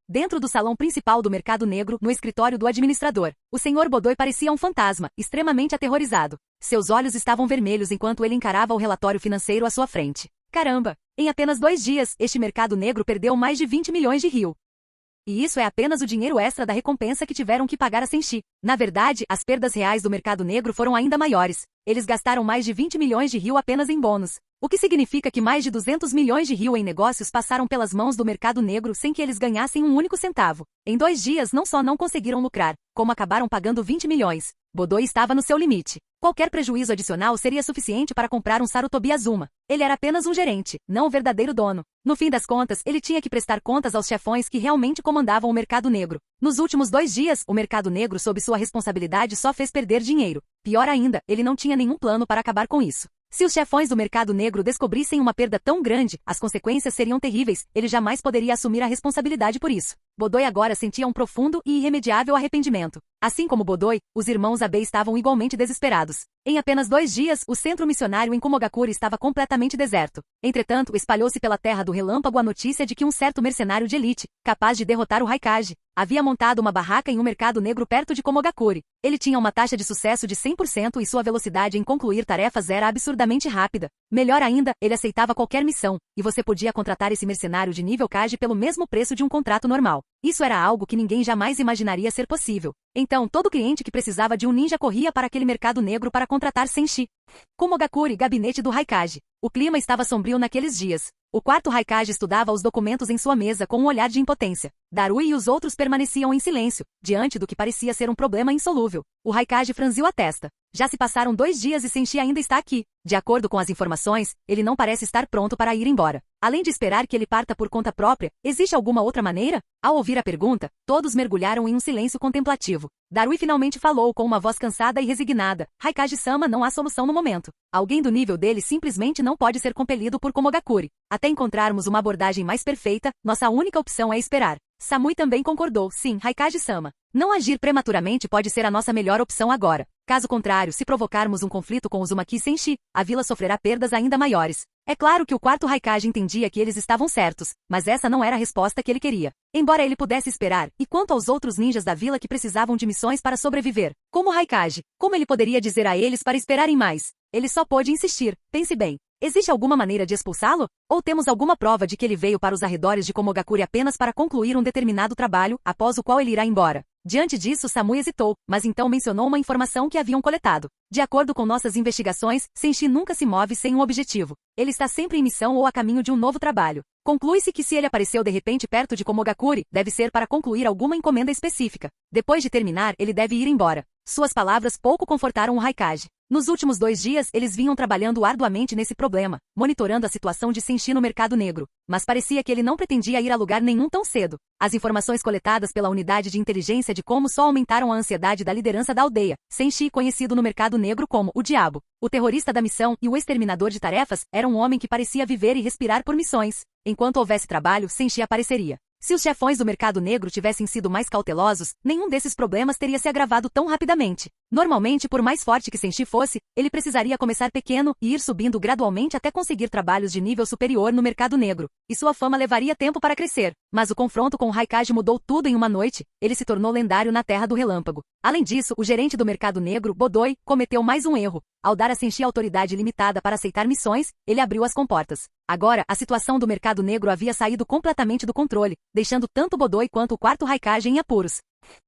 Dentro do salão principal do mercado negro, no escritório do administrador, o Sr. Godoy parecia um fantasma, extremamente aterrorizado. Seus olhos estavam vermelhos enquanto ele encarava o relatório financeiro à sua frente. Caramba! Em apenas 2 dias, este mercado negro perdeu mais de 20 milhões de riu. E isso é apenas o dinheiro extra da recompensa que tiveram que pagar a Senshi. Na verdade, as perdas reais do mercado negro foram ainda maiores. Eles gastaram mais de 20 milhões de riu apenas em bônus. O que significa que mais de 200 milhões de riu em negócios passaram pelas mãos do mercado negro sem que eles ganhassem um único centavo. Em 2 dias não só não conseguiram lucrar, como acabaram pagando 20 milhões. Godoy estava no seu limite. Qualquer prejuízo adicional seria suficiente para comprar um Sarutobi Azuma. Ele era apenas um gerente, não o verdadeiro dono. No fim das contas, ele tinha que prestar contas aos chefões que realmente comandavam o mercado negro. Nos últimos 2 dias, o mercado negro sob sua responsabilidade só fez perder dinheiro. Pior ainda, ele não tinha nenhum plano para acabar com isso. Se os chefões do mercado negro descobrissem uma perda tão grande, as consequências seriam terríveis, ele jamais poderia assumir a responsabilidade por isso. Godoy agora sentia um profundo e irremediável arrependimento. Assim como Godoy, os irmãos Abe estavam igualmente desesperados. Em apenas 2 dias, o centro missionário em Kumogakure estava completamente deserto. Entretanto, espalhou-se pela Terra do Relâmpago a notícia de que um certo mercenário de elite, capaz de derrotar o Raikage, havia montado uma barraca em um mercado negro perto de Kumogakure. Ele tinha uma taxa de sucesso de 100% e sua velocidade em concluir tarefas era absurdamente rápida. Melhor ainda, ele aceitava qualquer missão, e você podia contratar esse mercenário de nível Kage pelo mesmo preço de um contrato normal. Isso era algo que ninguém jamais imaginaria ser possível. Então, todo cliente que precisava de um ninja corria para aquele mercado negro para contratar Senshi. Kumogakure, gabinete do Raikage. O clima estava sombrio naqueles dias. O quarto Raikage estudava os documentos em sua mesa com um olhar de impotência. Darui e os outros permaneciam em silêncio, diante do que parecia ser um problema insolúvel. O Raikage franziu a testa. Já se passaram 2 dias e Senshi ainda está aqui. De acordo com as informações, ele não parece estar pronto para ir embora. Além de esperar que ele parta por conta própria, existe alguma outra maneira? Ao ouvir a pergunta, todos mergulharam em um silêncio contemplativo. Darui finalmente falou com uma voz cansada e resignada. Raikage-sama, não há solução no momento. Alguém do nível dele simplesmente não pode ser compelido por Komogakure. Até encontrarmos uma abordagem mais perfeita, nossa única opção é esperar. Samui também concordou. Sim, Raikage-sama. Não agir prematuramente pode ser a nossa melhor opção agora. Caso contrário, se provocarmos um conflito com Uzumaki Senshi, a vila sofrerá perdas ainda maiores. É claro que o quarto Raikage entendia que eles estavam certos, mas essa não era a resposta que ele queria. Embora ele pudesse esperar, e quanto aos outros ninjas da vila que precisavam de missões para sobreviver? Como Raikage, como ele poderia dizer a eles para esperarem mais? Ele só pôde insistir. Pense bem. Existe alguma maneira de expulsá-lo? Ou temos alguma prova de que ele veio para os arredores de Komogakure apenas para concluir um determinado trabalho, após o qual ele irá embora? Diante disso, Samui hesitou, mas então mencionou uma informação que haviam coletado. De acordo com nossas investigações, Senshi nunca se move sem um objetivo. Ele está sempre em missão ou a caminho de um novo trabalho. Conclui-se que se ele apareceu de repente perto de Komogakure, deve ser para concluir alguma encomenda específica. Depois de terminar, ele deve ir embora. Suas palavras pouco confortaram o Raikage. Nos últimos 2 dias, eles vinham trabalhando arduamente nesse problema, monitorando a situação de Senshi no mercado negro. Mas parecia que ele não pretendia ir a lugar nenhum tão cedo. As informações coletadas pela unidade de inteligência de Como só aumentaram a ansiedade da liderança da aldeia. Senshi, conhecido no mercado negro como o Diabo, o terrorista da missão e o exterminador de tarefas, era um homem que parecia viver e respirar por missões. Enquanto houvesse trabalho, Senshi apareceria. Se os chefões do mercado negro tivessem sido mais cautelosos, nenhum desses problemas teria se agravado tão rapidamente. Normalmente, por mais forte que Senshi fosse, ele precisaria começar pequeno e ir subindo gradualmente até conseguir trabalhos de nível superior no mercado negro. E sua fama levaria tempo para crescer. Mas o confronto com o Raikage mudou tudo em uma noite. Ele se tornou lendário na Terra do Relâmpago. Além disso, o gerente do mercado negro, Bodoi, cometeu mais um erro. Ao dar a Senshi autoridade limitada para aceitar missões, ele abriu as comportas. Agora, a situação do mercado negro havia saído completamente do controle, deixando tanto Bodoi quanto o quarto Raikage em apuros.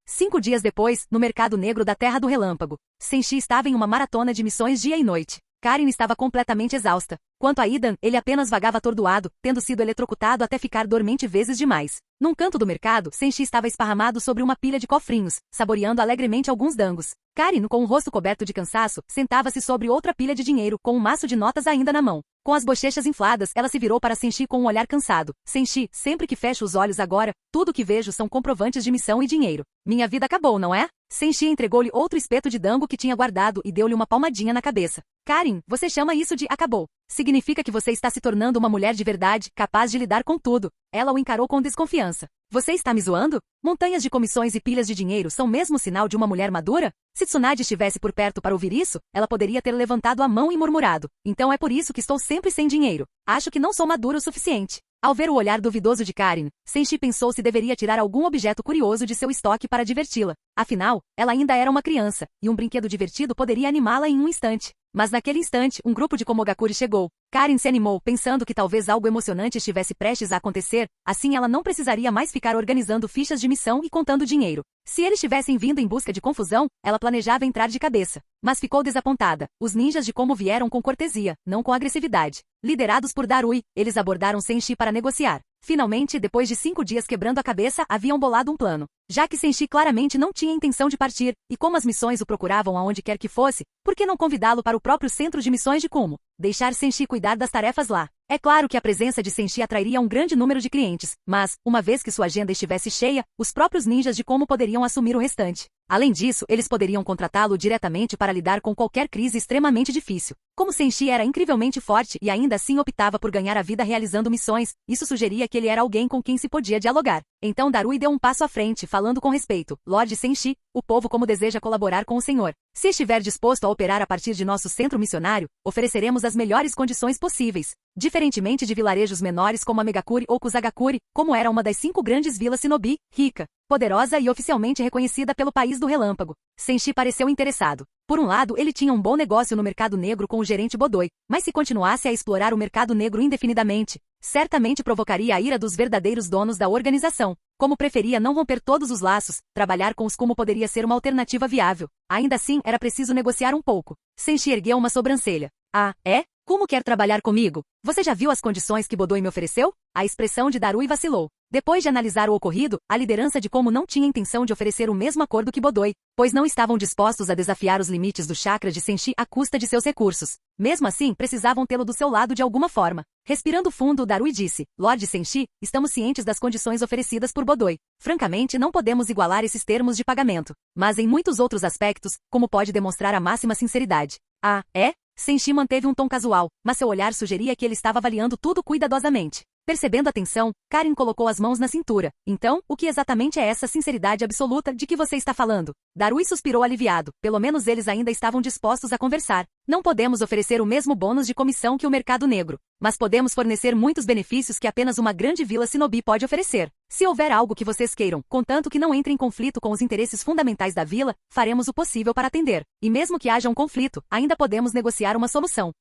5 dias depois, no mercado negro da Terra do Relâmpago, Senshi estava em uma maratona de missões dia e noite. Karin estava completamente exausta. Quanto a Idan, ele apenas vagava atordoado, tendo sido eletrocutado até ficar dormente vezes demais. Num canto do mercado, Senshi estava esparramado sobre uma pilha de cofrinhos, saboreando alegremente alguns dangos. Karin, com o rosto coberto de cansaço, sentava-se sobre outra pilha de dinheiro, com um maço de notas ainda na mão. Com as bochechas infladas, ela se virou para Senshi com um olhar cansado. Senshi, sempre que fecho os olhos agora, tudo o que vejo são comprovantes de missão e dinheiro. Minha vida acabou, não é? Senshi entregou-lhe outro espeto de dango que tinha guardado e deu-lhe uma palmadinha na cabeça. Karin, você chama isso de acabou. Significa que você está se tornando uma mulher de verdade, capaz de lidar com tudo. Ela o encarou com desconfiança. Você está me zoando? Montanhas de comissões e pilhas de dinheiro são mesmo sinal de uma mulher madura? Se Tsunade estivesse por perto para ouvir isso, ela poderia ter levantado a mão e murmurado. Então é por isso que estou sempre sem dinheiro. Acho que não sou madura o suficiente. Ao ver o olhar duvidoso de Karin, Senshi pensou se deveria tirar algum objeto curioso de seu estoque para diverti-la. Afinal, ela ainda era uma criança, e um brinquedo divertido poderia animá-la em um instante. Mas naquele instante, um grupo de Komogakure chegou. Karin se animou, pensando que talvez algo emocionante estivesse prestes a acontecer, assim ela não precisaria mais ficar organizando fichas de missão e contando dinheiro. Se eles tivessem vindo em busca de confusão, ela planejava entrar de cabeça. Mas ficou desapontada. Os ninjas de Como vieram com cortesia, não com agressividade. Liderados por Darui, eles abordaram Senshi para negociar. Finalmente, depois de 5 dias quebrando a cabeça, haviam bolado um plano. Já que Senshi claramente não tinha intenção de partir, e como as missões o procuravam aonde quer que fosse, por que não convidá-lo para o próprio centro de missões de Kumo? Deixar Senshi cuidar das tarefas lá. É claro que a presença de Senshi atrairia um grande número de clientes, mas, uma vez que sua agenda estivesse cheia, os próprios ninjas de Como poderiam assumir o restante. Além disso, eles poderiam contratá-lo diretamente para lidar com qualquer crise extremamente difícil. Como Senshi era incrivelmente forte e ainda assim optava por ganhar a vida realizando missões, isso sugeria que ele era alguém com quem se podia dialogar. Então Darui deu um passo à frente, falando com respeito. Lorde Senshi, o povo como deseja colaborar com o senhor. Se estiver disposto a operar a partir de nosso centro missionário, ofereceremos as melhores condições possíveis. Diferentemente de vilarejos menores como Amegakure ou Kusagakure, como era uma das 5 grandes vilas Shinobi, rica, poderosa e oficialmente reconhecida pelo país do relâmpago. Senshi pareceu interessado. Por um lado, ele tinha um bom negócio no mercado negro com o gerente Bodoi, mas se continuasse a explorar o mercado negro indefinidamente, certamente provocaria a ira dos verdadeiros donos da organização. Como preferia não romper todos os laços, trabalhar com os Kumo poderia ser uma alternativa viável. Ainda assim, era preciso negociar um pouco. Senshi ergueu uma sobrancelha. Ah, é? Como quer trabalhar comigo? Você já viu as condições que Godoy me ofereceu? A expressão de Darui vacilou. Depois de analisar o ocorrido, a liderança de Como não tinha intenção de oferecer o mesmo acordo que Godoy, pois não estavam dispostos a desafiar os limites do chakra de Senshi à custa de seus recursos. Mesmo assim, precisavam tê-lo do seu lado de alguma forma. Respirando fundo, Darui disse: Lord Senshi, estamos cientes das condições oferecidas por Godoy. Francamente, não podemos igualar esses termos de pagamento. Mas em muitos outros aspectos, como pode demonstrar a máxima sinceridade. Ah, é? Senshi manteve um tom casual, mas seu olhar sugeria que ele estava avaliando tudo cuidadosamente. Percebendo a tensão, Karin colocou as mãos na cintura. Então, o que exatamente é essa sinceridade absoluta de que você está falando? Darui suspirou aliviado. Pelo menos eles ainda estavam dispostos a conversar. Não podemos oferecer o mesmo bônus de comissão que o mercado negro, mas podemos fornecer muitos benefícios que apenas uma grande vila Shinobi pode oferecer. Se houver algo que vocês queiram, contanto que não entre em conflito com os interesses fundamentais da vila, faremos o possível para atender. E mesmo que haja um conflito, ainda podemos negociar uma solução.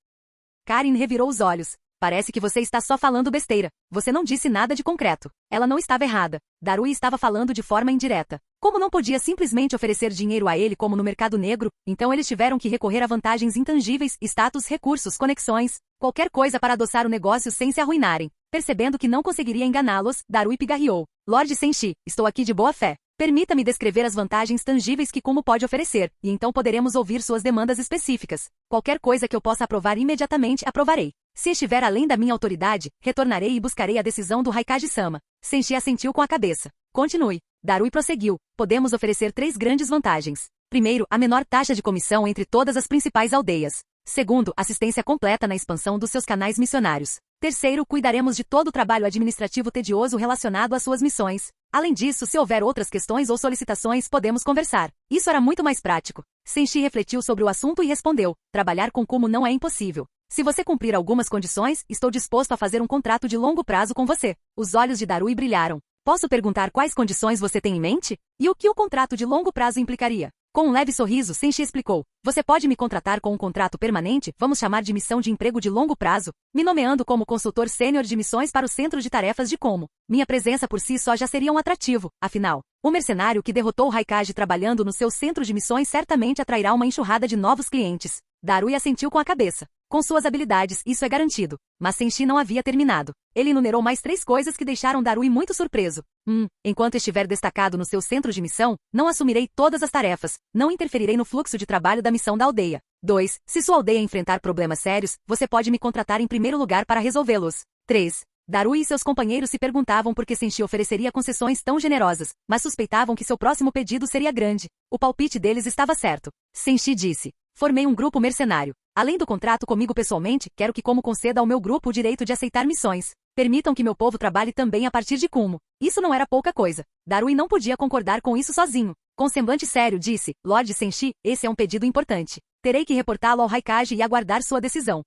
Karin revirou os olhos. Parece que você está só falando besteira. Você não disse nada de concreto. Ela não estava errada. Darui estava falando de forma indireta. Como não podia simplesmente oferecer dinheiro a ele como no mercado negro, então eles tiveram que recorrer a vantagens intangíveis, status, recursos, conexões, qualquer coisa para adoçar o negócio sem se arruinarem. Percebendo que não conseguiria enganá-los, Darui pigarreou. Lord Senshi, estou aqui de boa fé. Permita-me descrever as vantagens tangíveis que Como pode oferecer, e então poderemos ouvir suas demandas específicas. Qualquer coisa que eu possa aprovar imediatamente, aprovarei. Se estiver além da minha autoridade, retornarei e buscarei a decisão do Raikage-sama. Senshi assentiu com a cabeça. Continue. Darui prosseguiu. Podemos oferecer 3 grandes vantagens. Primeiro, a menor taxa de comissão entre todas as principais aldeias. Segundo, assistência completa na expansão dos seus canais missionários. Terceiro, cuidaremos de todo o trabalho administrativo tedioso relacionado às suas missões. Além disso, se houver outras questões ou solicitações, podemos conversar. Isso era muito mais prático. Senshi refletiu sobre o assunto e respondeu: trabalhar com Como não é impossível. Se você cumprir algumas condições, estou disposto a fazer um contrato de longo prazo com você. Os olhos de Darui brilharam. Posso perguntar quais condições você tem em mente? E o que o contrato de longo prazo implicaria? Com um leve sorriso, Senshi explicou: você pode me contratar com um contrato permanente, vamos chamar de missão de emprego de longo prazo, me nomeando como consultor sênior de missões para o centro de tarefas de Como. Minha presença por si só já seria um atrativo, afinal. O mercenário que derrotou o Raikage trabalhando no seu centro de missões certamente atrairá uma enxurrada de novos clientes. Darui assentiu com a cabeça. Com suas habilidades, isso é garantido. Mas Senshi não havia terminado. Ele enumerou mais 3 coisas que deixaram Darui muito surpreso. 1. Enquanto estiver destacado no seu centro de missão, não assumirei todas as tarefas, não interferirei no fluxo de trabalho da missão da aldeia. 2. Se sua aldeia enfrentar problemas sérios, você pode me contratar em primeiro lugar para resolvê-los. 3. Darui e seus companheiros se perguntavam por que Senshi ofereceria concessões tão generosas, mas suspeitavam que seu próximo pedido seria grande. O palpite deles estava certo. Senshi disse: formei um grupo mercenário. Além do contrato comigo pessoalmente, quero que Como conceda ao meu grupo o direito de aceitar missões. Permitam que meu povo trabalhe também a partir de Como. Isso não era pouca coisa. Darui não podia concordar com isso sozinho. Com semblante sério, disse: Lord Senshi, esse é um pedido importante. Terei que reportá-lo ao Raikage e aguardar sua decisão.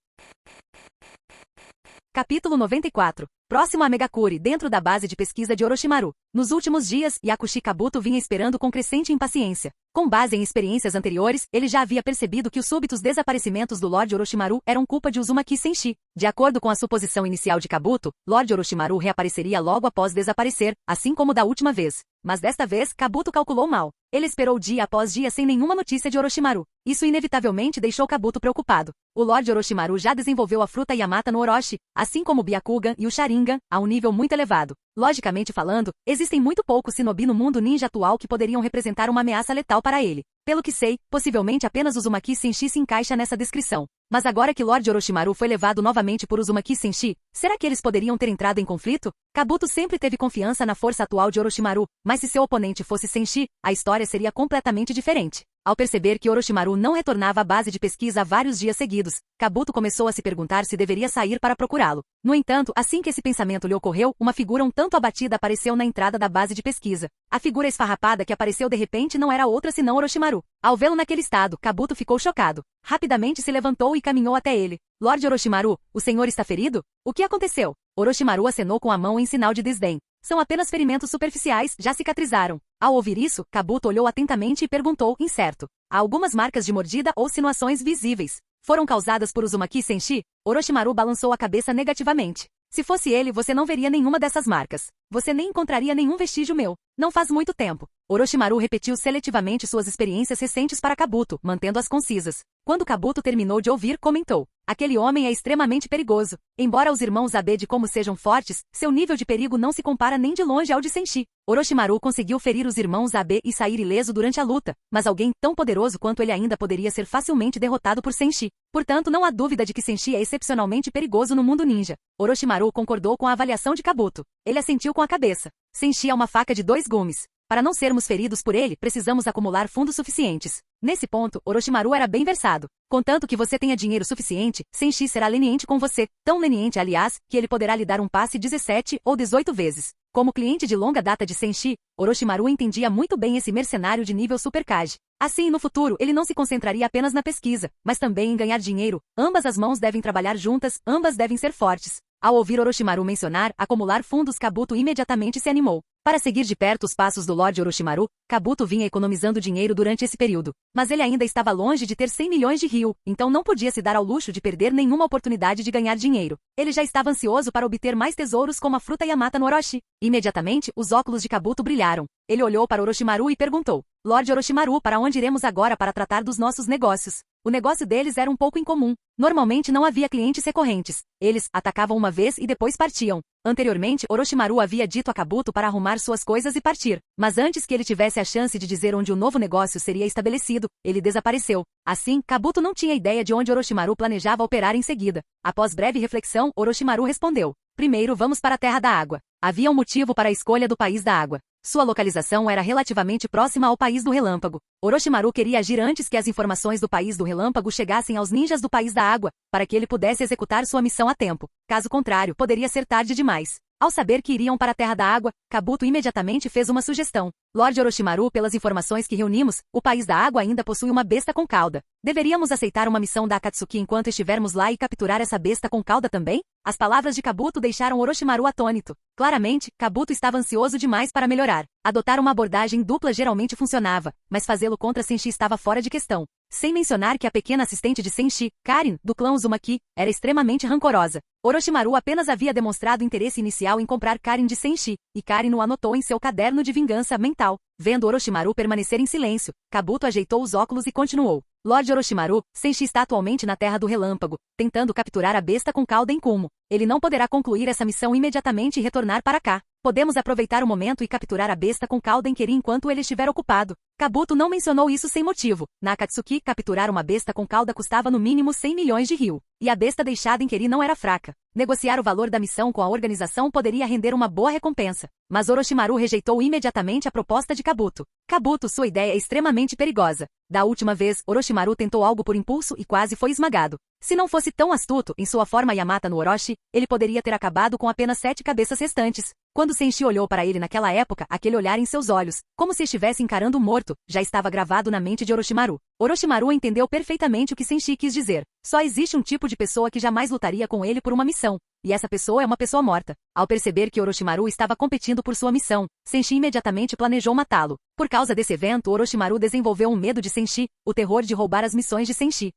Capítulo 94. Próximo a Megakuri, dentro da base de pesquisa de Orochimaru. Nos últimos dias, Yakushi Kabuto vinha esperando com crescente impaciência. Com base em experiências anteriores, ele já havia percebido que os súbitos desaparecimentos do Lord Orochimaru eram culpa de Uzumaki Senshi. De acordo com a suposição inicial de Kabuto, Lord Orochimaru reapareceria logo após desaparecer, assim como da última vez. Mas desta vez, Kabuto calculou mal. Ele esperou dia após dia sem nenhuma notícia de Orochimaru. Isso inevitavelmente deixou Kabuto preocupado. O Lord Orochimaru já desenvolveu a fruta Yamata no Orochi, assim como o Byakugan e o Sharingan, a um nível muito elevado. Logicamente falando, existem muito poucos shinobi no mundo ninja atual que poderiam representar uma ameaça letal para ele. Pelo que sei, possivelmente apenas Uzumaki Senshi se encaixa nessa descrição. Mas agora que Lord Orochimaru foi levado novamente por Uzumaki Senshi, será que eles poderiam ter entrado em conflito? Kabuto sempre teve confiança na força atual de Orochimaru, mas se seu oponente fosse Senshi, a história seria completamente diferente. Ao perceber que Orochimaru não retornava à base de pesquisa há vários dias seguidos, Kabuto começou a se perguntar se deveria sair para procurá-lo. No entanto, assim que esse pensamento lhe ocorreu, uma figura um tanto abatida apareceu na entrada da base de pesquisa. A figura esfarrapada que apareceu de repente não era outra senão Orochimaru. Ao vê-lo naquele estado, Kabuto ficou chocado. Rapidamente se levantou e caminhou até ele. Lord Orochimaru, o senhor está ferido? O que aconteceu? Orochimaru acenou com a mão em sinal de desdém. São apenas ferimentos superficiais, já cicatrizaram. Ao ouvir isso, Kabuto olhou atentamente e perguntou, incerto: há algumas marcas de mordida ou sinuações visíveis. Foram causadas por Uzumaki Senshi? Orochimaru balançou a cabeça negativamente. Se fosse ele, você não veria nenhuma dessas marcas. Você nem encontraria nenhum vestígio meu. Não faz muito tempo. Orochimaru repetiu seletivamente suas experiências recentes para Kabuto, mantendo-as concisas. Quando Kabuto terminou de ouvir, comentou: aquele homem é extremamente perigoso. Embora os irmãos Abe de como sejam fortes, seu nível de perigo não se compara nem de longe ao de Senshi. Orochimaru conseguiu ferir os irmãos Abe e sair ileso durante a luta, mas alguém tão poderoso quanto ele ainda poderia ser facilmente derrotado por Senshi. Portanto, não há dúvida de que Senshi é excepcionalmente perigoso no mundo ninja. Orochimaru concordou com a avaliação de Kabuto. Ele assentiu com a cabeça. Senshi é uma faca de 2 gumes. Para não sermos feridos por ele, precisamos acumular fundos suficientes. Nesse ponto, Orochimaru era bem versado. Contanto que você tenha dinheiro suficiente, Senshi será leniente com você, tão leniente, aliás, que ele poderá lhe dar um passe 17 ou 18 vezes. Como cliente de longa data de Senshi, Orochimaru entendia muito bem esse mercenário de nível Super Kage. Assim, no futuro, ele não se concentraria apenas na pesquisa, mas também em ganhar dinheiro. Ambas as mãos devem trabalhar juntas, ambas devem ser fortes. Ao ouvir Orochimaru mencionar acumular fundos, Kabuto imediatamente se animou. Para seguir de perto os passos do Lorde Orochimaru, Kabuto vinha economizando dinheiro durante esse período. Mas ele ainda estava longe de ter 100 milhões de ryu, então não podia se dar ao luxo de perder nenhuma oportunidade de ganhar dinheiro. Ele já estava ansioso para obter mais tesouros como a fruta Yamata no Orochi. Imediatamente, os óculos de Kabuto brilharam. Ele olhou para Orochimaru e perguntou: Lorde Orochimaru, para onde iremos agora para tratar dos nossos negócios? O negócio deles era um pouco incomum. Normalmente não havia clientes recorrentes. Eles atacavam uma vez e depois partiam. Anteriormente, Orochimaru havia dito a Kabuto para arrumar suas coisas e partir. Mas antes que ele tivesse a chance de dizer onde o novo negócio seria estabelecido, ele desapareceu. Assim, Kabuto não tinha ideia de onde Orochimaru planejava operar em seguida. Após breve reflexão, Orochimaru respondeu: primeiro vamos para a Terra da Água. Havia um motivo para a escolha do País da Água. Sua localização era relativamente próxima ao País do Relâmpago. Orochimaru queria agir antes que as informações do País do Relâmpago chegassem aos ninjas do País da Água, para que ele pudesse executar sua missão a tempo. Caso contrário, poderia ser tarde demais. Ao saber que iriam para a Terra da Água, Kabuto imediatamente fez uma sugestão. Lorde Orochimaru, pelas informações que reunimos, o País da Água ainda possui uma besta com cauda. Deveríamos aceitar uma missão da Akatsuki enquanto estivermos lá e capturar essa besta com cauda também? As palavras de Kabuto deixaram Orochimaru atônito. Claramente, Kabuto estava ansioso demais para melhorar. Adotar uma abordagem dupla geralmente funcionava, mas fazê-lo contra Senshi estava fora de questão. Sem mencionar que a pequena assistente de Senshi, Karin, do clã Uzumaki, era extremamente rancorosa. Orochimaru apenas havia demonstrado interesse inicial em comprar Karin de Senshi, e Karin o anotou em seu caderno de vingança mental. Vendo Orochimaru permanecer em silêncio, Kabuto ajeitou os óculos e continuou. Lorde Orochimaru, Senshi está atualmente na Terra do Relâmpago, tentando capturar a besta com cauda em Kumo. Ele não poderá concluir essa missão imediatamente e retornar para cá. Podemos aproveitar o momento e capturar a besta com cauda em Keri enquanto ele estiver ocupado. Kabuto não mencionou isso sem motivo. Na Akatsuki, capturar uma besta com cauda custava no mínimo 100 milhões de ryu. E a besta deixada em Keri não era fraca. Negociar o valor da missão com a organização poderia render uma boa recompensa. Mas Orochimaru rejeitou imediatamente a proposta de Kabuto. Kabuto, sua ideia é extremamente perigosa. Da última vez, Orochimaru tentou algo por impulso e quase foi esmagado. Se não fosse tão astuto em sua forma Yamata no Orochi, ele poderia ter acabado com apenas 7 cabeças restantes. Quando Senshi olhou para ele naquela época, aquele olhar em seus olhos, como se estivesse encarando um morto, já estava gravado na mente de Orochimaru. Orochimaru entendeu perfeitamente o que Senshi quis dizer. Só existe um tipo de pessoa que jamais lutaria com ele por uma missão. E essa pessoa é uma pessoa morta. Ao perceber que Orochimaru estava competindo por sua missão, Senshi imediatamente planejou matá-lo. Por causa desse evento, Orochimaru desenvolveu um medo de Senshi, o terror de roubar as missões de Senshi.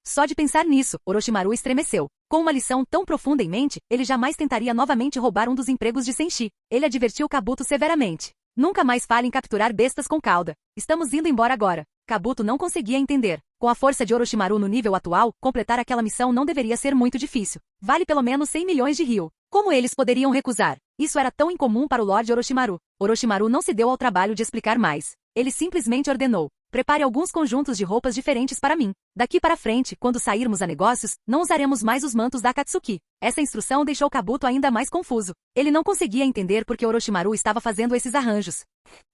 Só de pensar nisso, Orochimaru estremeceu. Com uma lição tão profunda em mente, ele jamais tentaria novamente roubar um dos empregos de Senshi. Ele advertiu Kabuto severamente. Nunca mais fale em capturar bestas com cauda. Estamos indo embora agora. Kabuto não conseguia entender. Com a força de Orochimaru no nível atual, completar aquela missão não deveria ser muito difícil. Vale pelo menos 100 milhões de ryu. Como eles poderiam recusar? Isso era tão incomum para o Lorde Orochimaru. Orochimaru não se deu ao trabalho de explicar mais. Ele simplesmente ordenou: prepare alguns conjuntos de roupas diferentes para mim. Daqui para frente, quando sairmos a negócios, não usaremos mais os mantos da Akatsuki. Essa instrução deixou Kabuto ainda mais confuso. Ele não conseguia entender por que Orochimaru estava fazendo esses arranjos.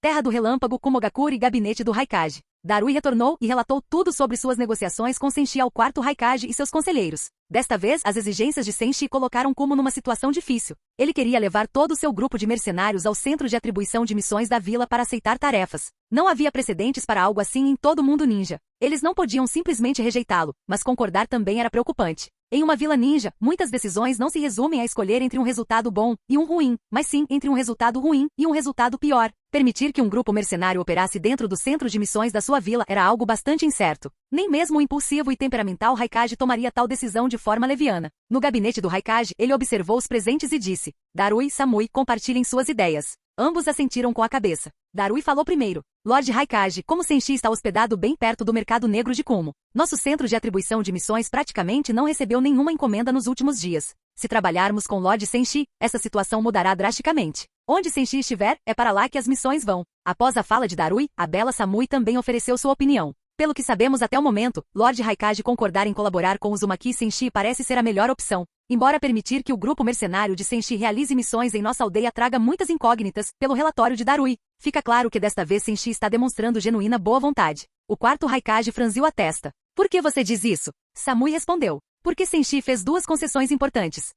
Terra do Relâmpago, Kumogakure e Gabinete do Raikage. Darui retornou e relatou tudo sobre suas negociações com Senshi ao quarto Raikage e seus conselheiros. Desta vez, as exigências de Senshi colocaram Kumo numa situação difícil. Ele queria levar todo o seu grupo de mercenários ao centro de atribuição de missões da vila para aceitar tarefas. Não havia precedentes para algo assim em todo o mundo ninja. Eles não podiam simplesmente rejeitá-lo, mas concordar também era preocupante. Em uma vila ninja, muitas decisões não se resumem a escolher entre um resultado bom e um ruim, mas sim entre um resultado ruim e um resultado pior. Permitir que um grupo mercenário operasse dentro do centro de missões da sua vila era algo bastante incerto. Nem mesmo o impulsivo e temperamental Raikage tomaria tal decisão de forma leviana. No gabinete do Raikage, ele observou os presentes e disse: Darui e Samui, compartilhem suas ideias. Ambos assentiram com a cabeça. Darui falou primeiro. Lord Raikage, como Senshi está hospedado bem perto do mercado negro de Kumo, nosso centro de atribuição de missões praticamente não recebeu nenhuma encomenda nos últimos dias. Se trabalharmos com Lord Senshi, essa situação mudará drasticamente. Onde Senshi estiver, é para lá que as missões vão. Após a fala de Darui, a bela Samui também ofereceu sua opinião. Pelo que sabemos até o momento, Lord Raikage concordar em colaborar com Uzumaki Senshi parece ser a melhor opção. Embora permitir que o grupo mercenário de Senshi realize missões em nossa aldeia traga muitas incógnitas, pelo relatório de Darui, fica claro que desta vez Senshi está demonstrando genuína boa vontade. O quarto Raikage franziu a testa. Por que você diz isso? Samui respondeu. Porque Senshi fez duas concessões importantes.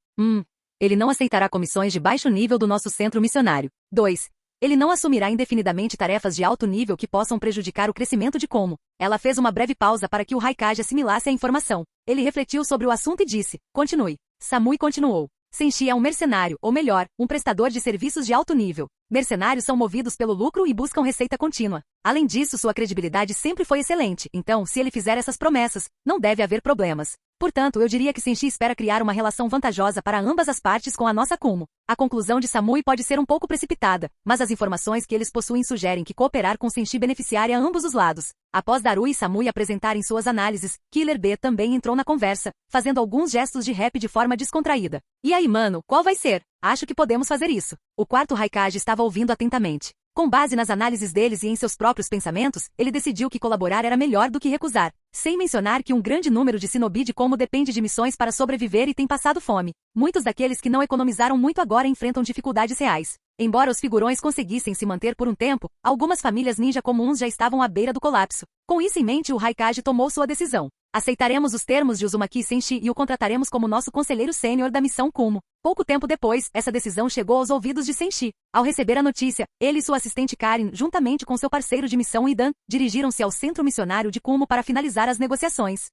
Ele não aceitará comissões de baixo nível do nosso centro missionário. 2. Ele não assumirá indefinidamente tarefas de alto nível que possam prejudicar o crescimento de Como. Ela fez uma breve pausa para que o Raikage assimilasse a informação. Ele refletiu sobre o assunto e disse, continue. Samui continuou. Senshi é um mercenário, ou melhor, um prestador de serviços de alto nível. Mercenários são movidos pelo lucro e buscam receita contínua. Além disso, sua credibilidade sempre foi excelente, então, se ele fizer essas promessas, não deve haver problemas. Portanto, eu diria que Senshi espera criar uma relação vantajosa para ambas as partes com a nossa Kumo. A conclusão de Samui pode ser um pouco precipitada, mas as informações que eles possuem sugerem que cooperar com Senshi beneficiaria ambos os lados. Após Darui e Samui apresentarem suas análises, Killer B também entrou na conversa, fazendo alguns gestos de rap de forma descontraída. E aí, mano, qual vai ser? Acho que podemos fazer isso. O quarto Raikage estava ouvindo atentamente. Com base nas análises deles e em seus próprios pensamentos, ele decidiu que colaborar era melhor do que recusar. Sem mencionar que um grande número de shinobi de Como depende de missões para sobreviver e tem passado fome. Muitos daqueles que não economizaram muito agora enfrentam dificuldades reais. Embora os figurões conseguissem se manter por um tempo, algumas famílias ninja comuns já estavam à beira do colapso. Com isso em mente, o Raikage tomou sua decisão. Aceitaremos os termos de Uzumaki Senshi e o contrataremos como nosso conselheiro sênior da missão Kumo. Pouco tempo depois, essa decisão chegou aos ouvidos de Senshi. Ao receber a notícia, ele e sua assistente Karin, juntamente com seu parceiro de missão Idan, dirigiram-se ao centro missionário de Kumo para finalizar as negociações.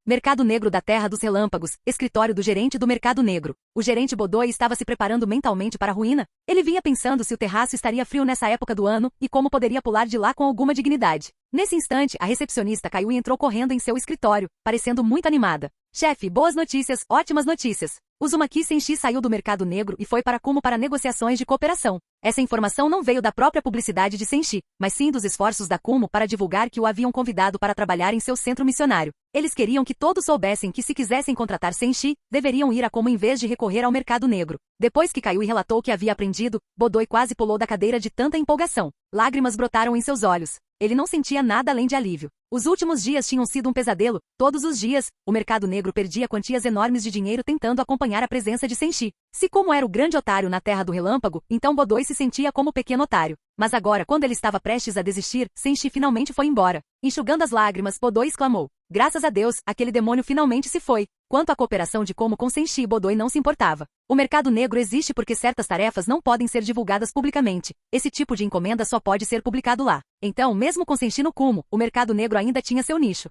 Mercado Negro da Terra dos Relâmpagos, escritório do gerente do Mercado Negro. O gerente Bodoi estava se preparando mentalmente para a ruína. Ele vinha pensando se o terraço estaria frio nessa época do ano e como poderia pular de lá com alguma dignidade. Nesse instante, a recepcionista caiu e entrou correndo em seu escritório, parecendo muito animada. Chefe, boas notícias, ótimas notícias. Uzumaki Senshi saiu do Mercado Negro e foi para Kumo para negociações de cooperação. Essa informação não veio da própria publicidade de Senshi, mas sim dos esforços da Kumo para divulgar que o haviam convidado para trabalhar em seu centro missionário. Eles queriam que todos soubessem que se quisessem contratar Senshi, deveriam ir a Kumo em vez de recorrer ao Mercado Negro. Depois que caiu e relatou o que havia aprendido, Bodoi quase pulou da cadeira de tanta empolgação. Lágrimas brotaram em seus olhos. Ele não sentia nada além de alívio. Os últimos dias tinham sido um pesadelo. Todos os dias, o Mercado Negro perdia quantias enormes de dinheiro tentando acompanhar a presença de Senshi. Se Como era o grande otário na Terra do Relâmpago, então Bodoi se sentia como o pequeno otário. Mas agora, quando ele estava prestes a desistir, Senshi finalmente foi embora. Enxugando as lágrimas, Bodoi exclamou. Graças a Deus, aquele demônio finalmente se foi. Quanto à cooperação de Como com Senshi, Bodoi não se importava. O Mercado Negro existe porque certas tarefas não podem ser divulgadas publicamente. Esse tipo de encomenda só pode ser publicado lá. Então, mesmo com Senshi no Kumo, o Mercado Negro ainda tinha seu nicho.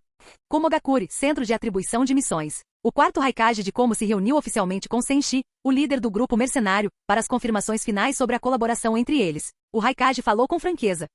Kumogakuri, Centro de Atribuição de Missões. O quarto Raikage de Como se reuniu oficialmente com Senshi, o líder do grupo mercenário, para as confirmações finais sobre a colaboração entre eles. O Raikage falou com franqueza.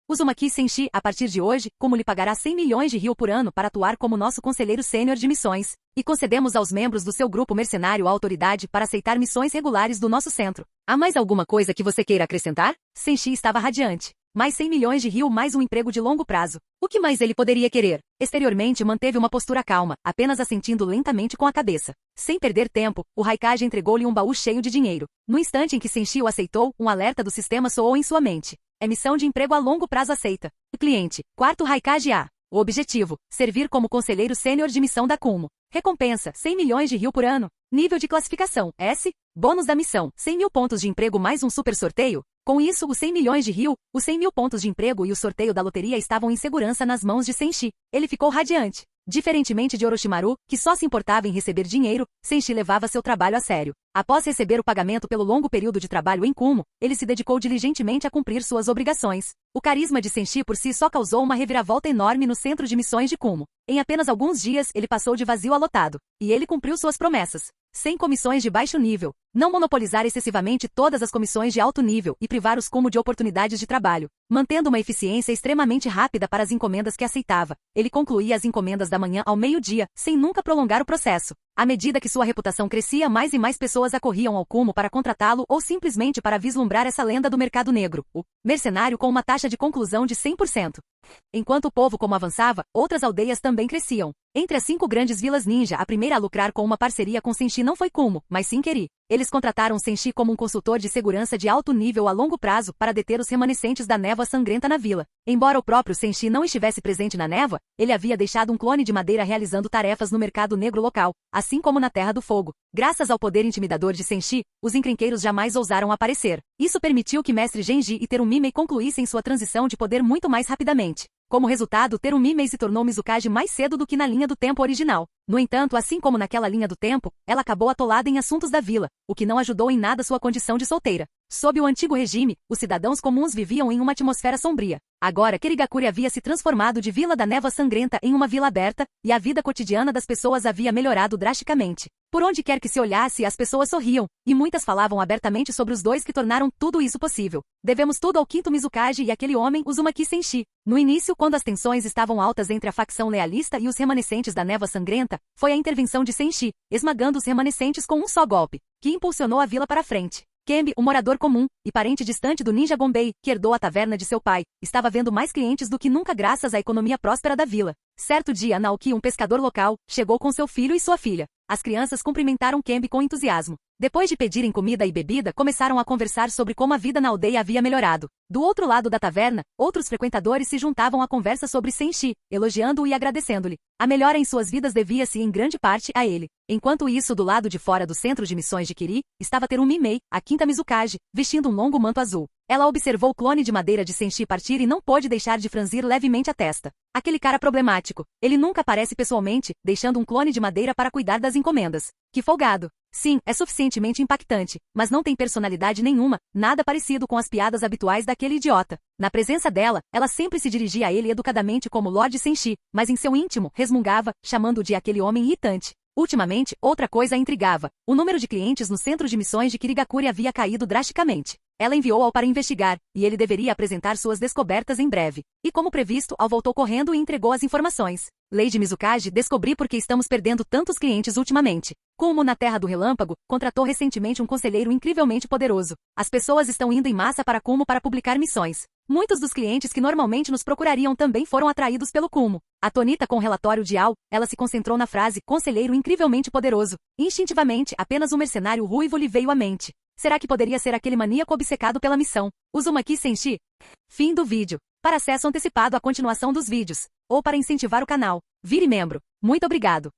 Uzumaki Senshi, a partir de hoje, Como lhe pagará 100 milhões de ryo por ano para atuar como nosso conselheiro sênior de missões, e concedemos aos membros do seu grupo mercenário a autoridade para aceitar missões regulares do nosso centro. Há mais alguma coisa que você queira acrescentar? Senshi estava radiante. Mais 100 milhões de ryo mais um emprego de longo prazo. O que mais ele poderia querer? Exteriormente manteve uma postura calma, apenas assentindo lentamente com a cabeça. Sem perder tempo, o Raikage entregou-lhe um baú cheio de dinheiro. No instante em que Senshi o aceitou, um alerta do sistema soou em sua mente. É missão de emprego a longo prazo aceita. O cliente, quarto Raikage A. O objetivo, servir como conselheiro sênior de missão da Kumo. Recompensa, 100 milhões de ryo por ano. Nível de classificação, S. Bônus da missão, 100 mil pontos de emprego mais um super sorteio. Com isso, os 100 milhões de ryo, os 100 mil pontos de emprego e o sorteio da loteria estavam em segurança nas mãos de Senshi. Ele ficou radiante. Diferentemente de Orochimaru, que só se importava em receber dinheiro, Senshi levava seu trabalho a sério. Após receber o pagamento pelo longo período de trabalho em Kumo, ele se dedicou diligentemente a cumprir suas obrigações. O carisma de Senshi por si só causou uma reviravolta enorme no centro de missões de Kumo. Em apenas alguns dias, ele passou de vazio a lotado. E ele cumpriu suas promessas. sem comissões de baixo nível, não monopolizar excessivamente todas as comissões de alto nível e privar os Kumo de oportunidades de trabalho, mantendo uma eficiência extremamente rápida para as encomendas que aceitava. Ele concluía as encomendas da manhã ao meio-dia, sem nunca prolongar o processo. À medida que sua reputação crescia, mais e mais pessoas acorriam ao Kumo para contratá-lo ou simplesmente para vislumbrar essa lenda do mercado negro, o mercenário com uma taxa de conclusão de 100%. Enquanto o povo como avançava, outras aldeias também cresciam. Entre as 5 grandes vilas ninja, a primeira a lucrar com uma parceria com Senshi não foi Kumo, mas sim Keri. Eles contrataram Senshi como um consultor de segurança de alto nível a longo prazo para deter os remanescentes da névoa sangrenta na vila. Embora o próprio Senshi não estivesse presente na névoa, ele havia deixado um clone de madeira realizando tarefas no mercado negro local, assim como na Terra do Fogo. Graças ao poder intimidador de Senshi, os encrenqueiros jamais ousaram aparecer. Isso permitiu que Mestre Genji e Terumimei concluíssem sua transição de poder muito mais rapidamente. Como resultado, Terumimei se tornou Mizukage mais cedo do que na linha do tempo original. No entanto, assim como naquela linha do tempo, ela acabou atolada em assuntos da vila, o que não ajudou em nada sua condição de solteira. Sob o antigo regime, os cidadãos comuns viviam em uma atmosfera sombria. Agora, Kirigakure havia se transformado de Vila da Névoa Sangrenta em uma vila aberta, e a vida cotidiana das pessoas havia melhorado drasticamente. Por onde quer que se olhasse, as pessoas sorriam, e muitas falavam abertamente sobre os dois que tornaram tudo isso possível. Devemos tudo ao quinto Mizukage e aquele homem, Uzumaki Senshi. No início, quando as tensões estavam altas entre a facção lealista e os remanescentes da Névoa Sangrenta, foi a intervenção de Senshi, esmagando os remanescentes com um só golpe, que impulsionou a vila para frente. Kembe, um morador comum e parente distante do ninja Gonbei, que herdou a taverna de seu pai, estava vendo mais clientes do que nunca graças à economia próspera da vila. Certo dia, Naoki, um pescador local, chegou com seu filho e sua filha. As crianças cumprimentaram Kembe com entusiasmo. Depois de pedirem comida e bebida, começaram a conversar sobre como a vida na aldeia havia melhorado. Do outro lado da taverna, outros frequentadores se juntavam à conversa sobre Senshi, elogiando-o e agradecendo-lhe. A melhora em suas vidas devia-se em grande parte a ele. Enquanto isso, do lado de fora do centro de missões de Kiri, estava Terumimei, a quinta Mizukage, vestindo um longo manto azul. Ela observou o clone de madeira de Senshi partir e não pôde deixar de franzir levemente a testa. Aquele cara problemático. Ele nunca aparece pessoalmente, deixando um clone de madeira para cuidar das encomendas. Que folgado. Sim, é suficientemente impactante, mas não tem personalidade nenhuma, nada parecido com as piadas habituais daquele idiota. Na presença dela, ela sempre se dirigia a ele educadamente como Lord Senshi, mas em seu íntimo, resmungava, chamando-o de aquele homem irritante. Ultimamente, outra coisa a intrigava. O número de clientes no centro de missões de Kirigakure havia caído drasticamente. Ela enviou-o para investigar, e ele deveria apresentar suas descobertas em breve. E como previsto, Al voltou correndo e entregou as informações. Lady Mizukage, descobri por que estamos perdendo tantos clientes ultimamente. Kumo, na Terra do Relâmpago, contratou recentemente um conselheiro incrivelmente poderoso. As pessoas estão indo em massa para Kumo para publicar missões. Muitos dos clientes que normalmente nos procurariam também foram atraídos pelo Kumo. Atonita com o relatório de Al, ela se concentrou na frase conselheiro incrivelmente poderoso. Instintivamente, apenas um mercenário ruivo lhe veio à mente. Será que poderia ser aquele maníaco obcecado pela missão? Uzumaki Senshi. Fim do vídeo. Para acesso antecipado à continuação dos vídeos, ou para incentivar o canal, vire membro. Muito obrigado.